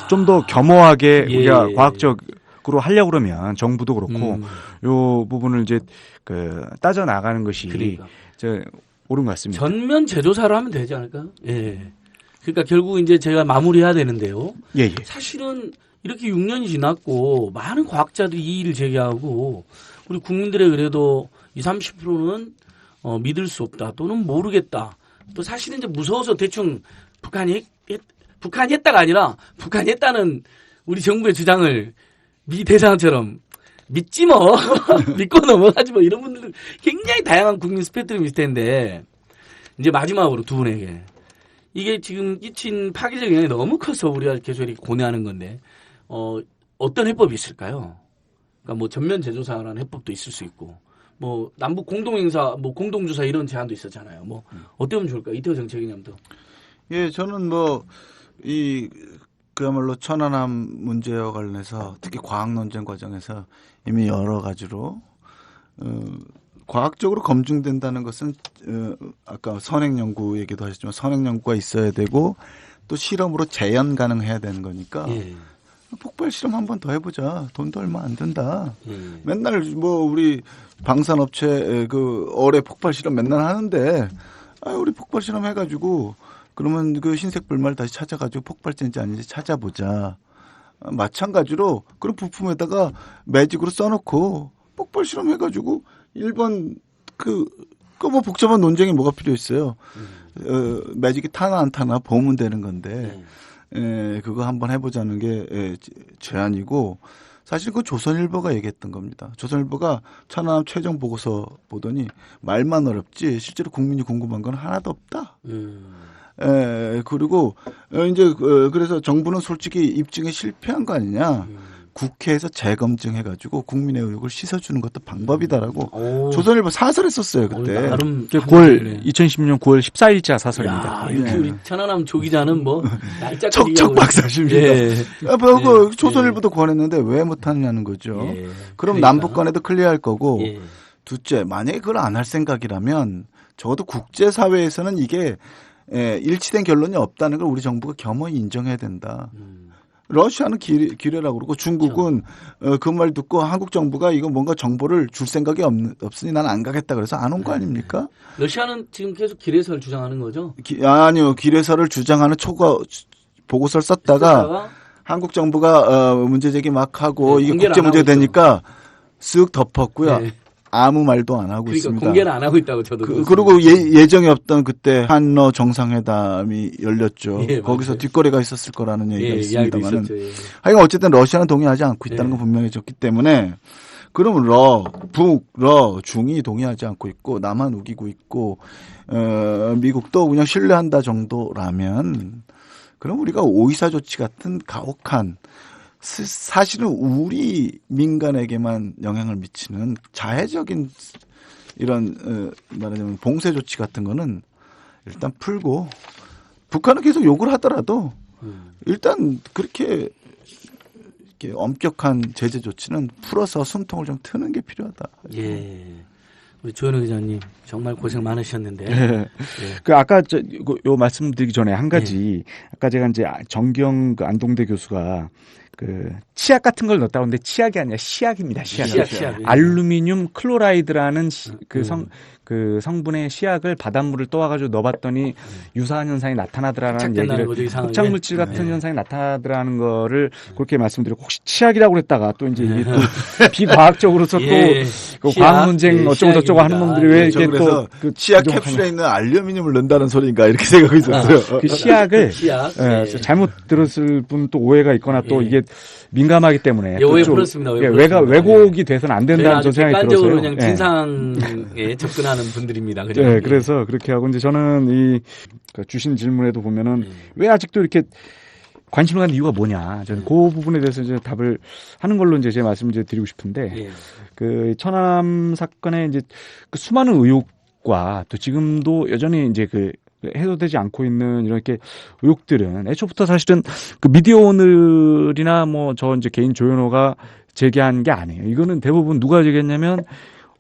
좀 더 겸허하게 우리가 과학적으로 하려고 그러면 정부도 그렇고 요 부분을 이제 그 따져 나가는 것이 옳은 것 같습니다. 전면 재조사를 하면 되지 않을까요? 그러니까 결국 이제 제가 마무리해야 되는데요. 사실은 이렇게 6년이 지났고 많은 과학자들이 이의를 제기하고 우리 국민들의 그래도 20, 30%는 믿을 수 없다 또는 모르겠다. 또 사실은 이제 무서워서 대충 북한이 했다가 아니라 북한이 했다는 우리 정부의 주장을 미 대사관처럼 믿지 뭐 믿고 넘어가지 뭐 이런 분들은 굉장히 다양한 국민 스펙트럼이 있을 텐데 이제 마지막으로 두 분에게 이게 지금 끼친 파괴적 영향이 너무 커서 우리가 계속 이렇게 고뇌하는 건데 어떤 해법이 있을까요? 그러니까 뭐 전면 재조사라는 해법도 있을 수 있고, 뭐 남북 공동행사, 뭐 공동조사 이런 제안도 있었잖아요. 뭐 어떻게 하면 좋을까요? 이태호 정책위원장도. 저는 그야말로 천안함 문제와 관련해서 특히 과학 논쟁 과정에서 이미 여러 가지로 과학적으로 검증된다는 것은 아까 선행 연구 얘기도 하셨지만 선행 연구가 있어야 되고 또 실험으로 재현 가능해야 되는 거니까. 폭발 실험 한 번 더 해보자. 돈도 얼마 안 든다. 맨날 뭐 우리 방산업체 그 어뢰 폭발 실험 맨날 하는데 우리 폭발 실험 해가지고 그러면 그 흰색 불말 다시 찾아가지고 폭발제인지 아닌지 찾아보자. 마찬가지로 그런 부품에다가 매직으로 써놓고 폭발 실험 해가지고 일본 그 그 뭐 복잡한 논쟁이 뭐가 필요 있어요. 매직이 타나 안 타나 보면 되는 건데 그거 한번 해보자는 게 제안이고 사실 그 조선일보가 얘기했던 겁니다. 조선일보가 천안함 최종 보고서 보더니 말만 어렵지 실제로 국민이 궁금한 건 하나도 없다. 그리고 이제 그래서 정부는 솔직히 입증에 실패한 거 아니냐. 국회에서 재검증해가지고 국민의 의혹을 씻어주는 것도 방법이다라고 조선일보 사설에 썼어요 그때. 2016년 9월 14일자 사설입니다. 야, 이렇게 우리 천안함 조기자는 뭐 날짜 척척 박사십니다. 그 조선일보도 권했는데 왜 못하느냐는 거죠. 그럼 그러니까. 남북 간에도 클리어할 거고 둘째 만약에 그걸 안 할 생각이라면 적어도 국제사회에서는 이게 일치된 결론이 없다는 걸 우리 정부가 겸허히 인정해야 된다. 러시아는 기회라고 그러고 중국은 그 말 듣고 한국 정부가 이거 뭔가 정보를 줄 생각이 없으니 나는 안 가겠다 그래서 안 온 거 아닙니까? 러시아는 지금 계속 기레설을 주장하는 거죠? 아니요. 기레설을 주장하는 보고서를 썼다가 한국 정부가 문제 제기 막 하고 이게 국제 문제가 되니까 쓱 덮었고요. 아무 말도 안 하고 그러니까 있습니다. 공개는 안 하고 있다고 저도 그리고 예정이 없던 그때 한러 정상회담이 열렸죠. 거기서 뒷거래가 있었을 거라는 얘기가 있습니다만은 하여간 어쨌든 러시아는 동의하지 않고 있다는 건 분명해졌기 때문에 그럼 북, 중이 동의하지 않고 있고 남한 우기고 있고 미국도 그냥 신뢰한다 정도라면 그럼 우리가 오이사 조치 같은 가혹한 사실은 우리 민간에게만 영향을 미치는 자해적인 이런 말하자면 봉쇄 조치 같은 거는 일단 풀고 북한은 계속 욕을 하더라도 일단 그렇게 이렇게 엄격한 제재 조치는 풀어서 숨통을 좀 트는 게 필요하다. 예. 우리 조현우 기자님 정말 고생 많으셨는데. 그 아까 요 말씀드리기 전에 한 가지 아까 제가 이제 정경 그 안동대 교수가 그 치약 같은 걸 넣었다고 하는데 치약이 아니라 시약입니다. 시약. 알루미늄 클로라이드라는 그 성분의 시약을 바닷물을 떠와가지고 넣어봤더니 유사한 현상이 나타나더라는 얘기를 흡착물질 같은 현상이 나타나더라는 거를 그렇게 말씀드리고 혹시 치약이라고 그랬다가 또 이제 이게 또 비과학적으로서 또 과학 논쟁 어쩌고 저쩌고 하는 놈들이 왜 이렇게 또 그 치약 캡슐에 있는 알루미늄을 넣는다는 소리인가 이렇게 생각이 있었어요. 그 시약을 잘못 들었을 분 또 오해가 있거나 또 이게 민감하기 때문에 오해 풀었습니다. 왜곡이 돼서는 안 된다는 생각이 들어서요. 그냥 진상에 접근하는 분들입니다. 그죠? 네, 그래서 그렇게 하고 이제 저는 이 주신 질문에도 보면은 왜 아직도 이렇게 관심을 갖는 이유가 뭐냐. 저는 그 부분에 대해서 이제 답을 하는 걸로 이제 제 말씀을 이제 드리고 싶은데 그 천안함 사건에 이제 그 수많은 의혹과 또 지금도 여전히 이제 그 해소되지 않고 있는 이렇게 의혹들은 애초부터 사실은 그 미디어 오늘이나 뭐 저 이제 개인 조현호가 제기한 게 아니에요. 이거는 대부분 누가 제기했냐면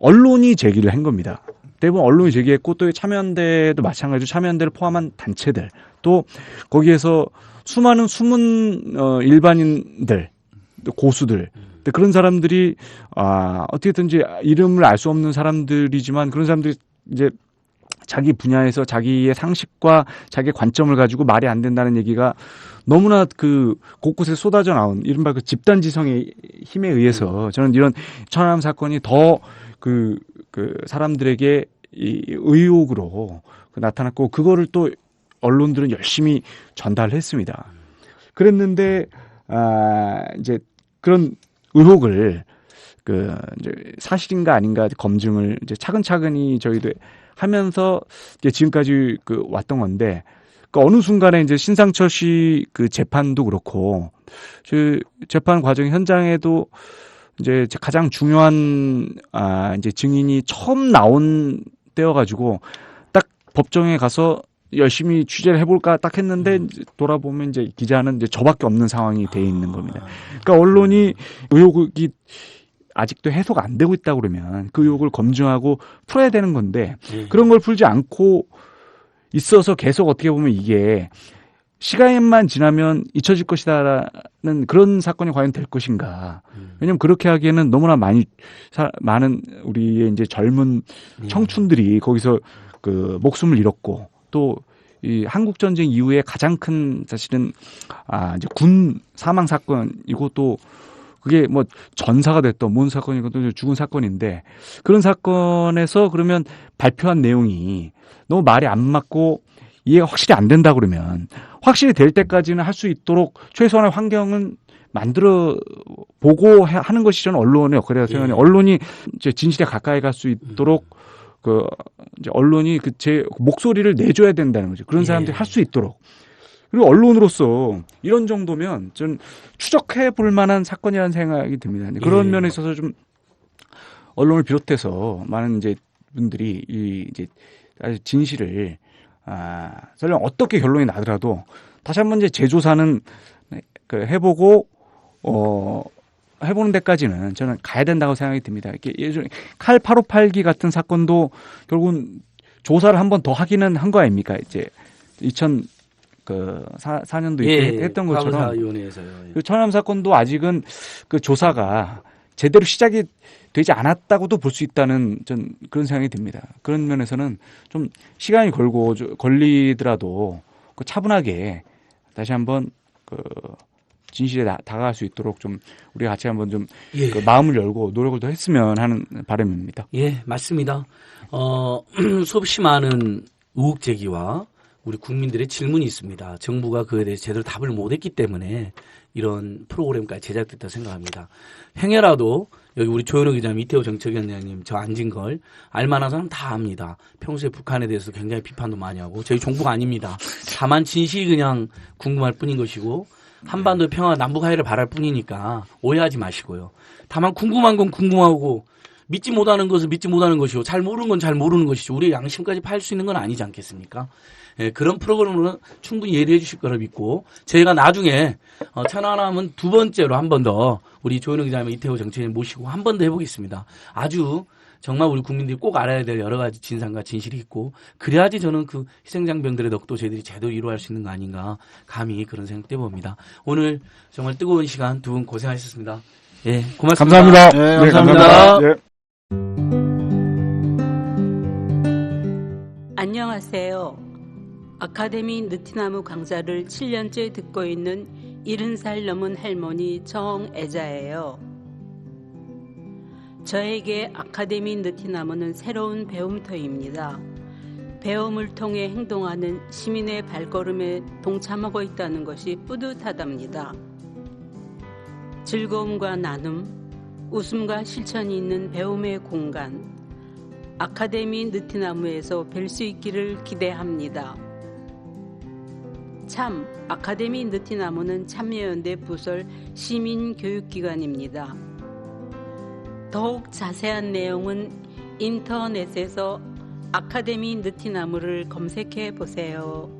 언론이 제기를 한 겁니다. 대부분 언론이 제기했고 또 참여연대도 마찬가지로 참여연대를 포함한 단체들 또 거기에서 수많은 숨은 일반인들 또 고수들 그런 사람들이 어떻게든지 이름을 알 수 없는 사람들이지만 그런 사람들이 이제 자기 분야에서 자기의 상식과 자기의 관점을 가지고 말이 안 된다는 얘기가 너무나 그 곳곳에 쏟아져 나온 이른바 그 집단지성의 힘에 의해서 저는 이런 천안함 사건이 더 그 사람들에게 이 의혹으로 나타났고 그거를 또 언론들은 열심히 전달했습니다. 그랬는데 이제 그런 의혹을 이제 사실인가 아닌가 검증을 이제 차근차근히 저희도 하면서 이제 지금까지 왔던 건데 어느 순간에 이제 신상철 씨 그 재판도 그렇고 재판 과정 현장에도 이제 가장 중요한 이제 증인이 처음 나온 때여가지고 딱 법정에 가서 열심히 취재를 해볼까 딱 했는데 돌아보면 이제 기자는 이제 저밖에 없는 상황이 돼 있는 겁니다. 그러니까 언론이 의혹이 아직도 해소가 안 되고 있다 그러면 그 의혹을 검증하고 풀어야 되는 건데 그런 걸 풀지 않고 있어서 계속 어떻게 보면 이게 시간만 지나면 잊혀질 것이다라는 그런 사건이 과연 될 것인가. 왜냐하면 그렇게 하기에는 너무나 많은 우리의 이제 젊은 청춘들이 거기서 그 목숨을 잃었고 또 이 한국 전쟁 이후에 가장 큰 사실은 이제 군 사망 사건이고 또 그게 뭐 전사가 됐던 뭔 사건이건 죽은 사건인데 그런 사건에서 그러면 발표한 내용이 너무 말이 안 맞고 이해가 확실히 안 된다 그러면 확실히 될 때까지는 할 수 있도록 최소한의 환경은 만들어 보고 하는 것이 저는 언론의 역할이라고 생각해요. 언론이 이제 진실에 가까이 갈 수 있도록 그 이제 언론이 그 제 목소리를 내줘야 된다는 거죠. 그런 사람들이 할 수 있도록. 그리고 언론으로서 이런 정도면 좀 추적해 볼 만한 사건이라는 생각이 듭니다. 그런 면에 있어서 좀 언론을 비롯해서 많은 이제 분들이 이 이제 진실을 설령 어떻게 결론이 나더라도 다시 한번 이제 재조사는 그 해보고 해보는 데까지는 저는 가야 된다고 생각이 듭니다. 이렇게 예전에 칼 858기 같은 사건도 결국은 조사를 한 번 더 하기는 한 거 아닙니까? 이제 2004년도 했던 것처럼 그 천안 사건도 아직은 그 조사가 제대로 시작이 되지 않았다고도 볼 수 있다는 전 그런 생각이 듭니다. 그런 면에서는 좀 시간이 걸리더라도 그 차분하게 다시 한번 그 진실에 다가갈 수 있도록 좀 우리가 같이 한번 좀 그 마음을 열고 노력을 더 했으면 하는 바람입니다. 예, 맞습니다. 수없이 많은 의혹 제기와 우리 국민들의 질문이 있습니다. 정부가 그에 대해서 제대로 답을 못했기 때문에 이런 프로그램까지 제작됐다고 생각합니다. 행여라도 여기 우리 조현호 기자님, 이태호 정책위원장님, 저 앉은 걸 알만한 사람 다 압니다. 평소에 북한에 대해서 굉장히 비판도 많이 하고 저희 정부가 아닙니다. 다만 진실이 그냥 궁금할 뿐인 것이고 한반도 평화 남북 화해를 바랄 뿐이니까 오해하지 마시고요. 다만 궁금한 건 궁금하고 믿지 못하는 것은 믿지 못하는 것이고 잘 모르는 건 잘 모르는 것이죠. 우리의 양심까지 팔 수 있는 건 아니지 않겠습니까? 예, 그런 프로그램으로는 충분히 예리해 주실 거라 믿고 저희가 나중에 천안함은 두 번째로 한 번 더 우리 조현우 기자님, 이태호 정치인 모시고 한 번 더 해보겠습니다. 아주 정말 우리 국민들이 꼭 알아야 될 여러 가지 진상과 진실이 있고 그래야지 저는 그 희생장병들의 넋도 저희들이 제대로 이루어갈 수 있는 거 아닌가 감히 그런 생각도 해봅니다. 오늘 정말 뜨거운 시간 두 분 고생하셨습니다. 예, 고맙습니다. 감사합니다. 네, 감사합니다. 네. 안녕하세요. 아카데미 느티나무 강좌를 7년째 듣고 있는 70살 넘은 할머니 정애자예요. 저에게 아카데미 느티나무는 새로운 배움터입니다. 배움을 통해 행동하는 시민의 발걸음에 동참하고 있다는 것이 뿌듯하답니다. 즐거움과 나눔, 웃음과 실천이 있는 배움의 공간, 아카데미 느티나무에서 뵐 수 있기를 기대합니다. 참, 아카데미 느티나무는 참여연대 부설 시민교육기관입니다. 더욱 자세한 내용은 인터넷에서 아카데미 느티나무를 검색해 보세요.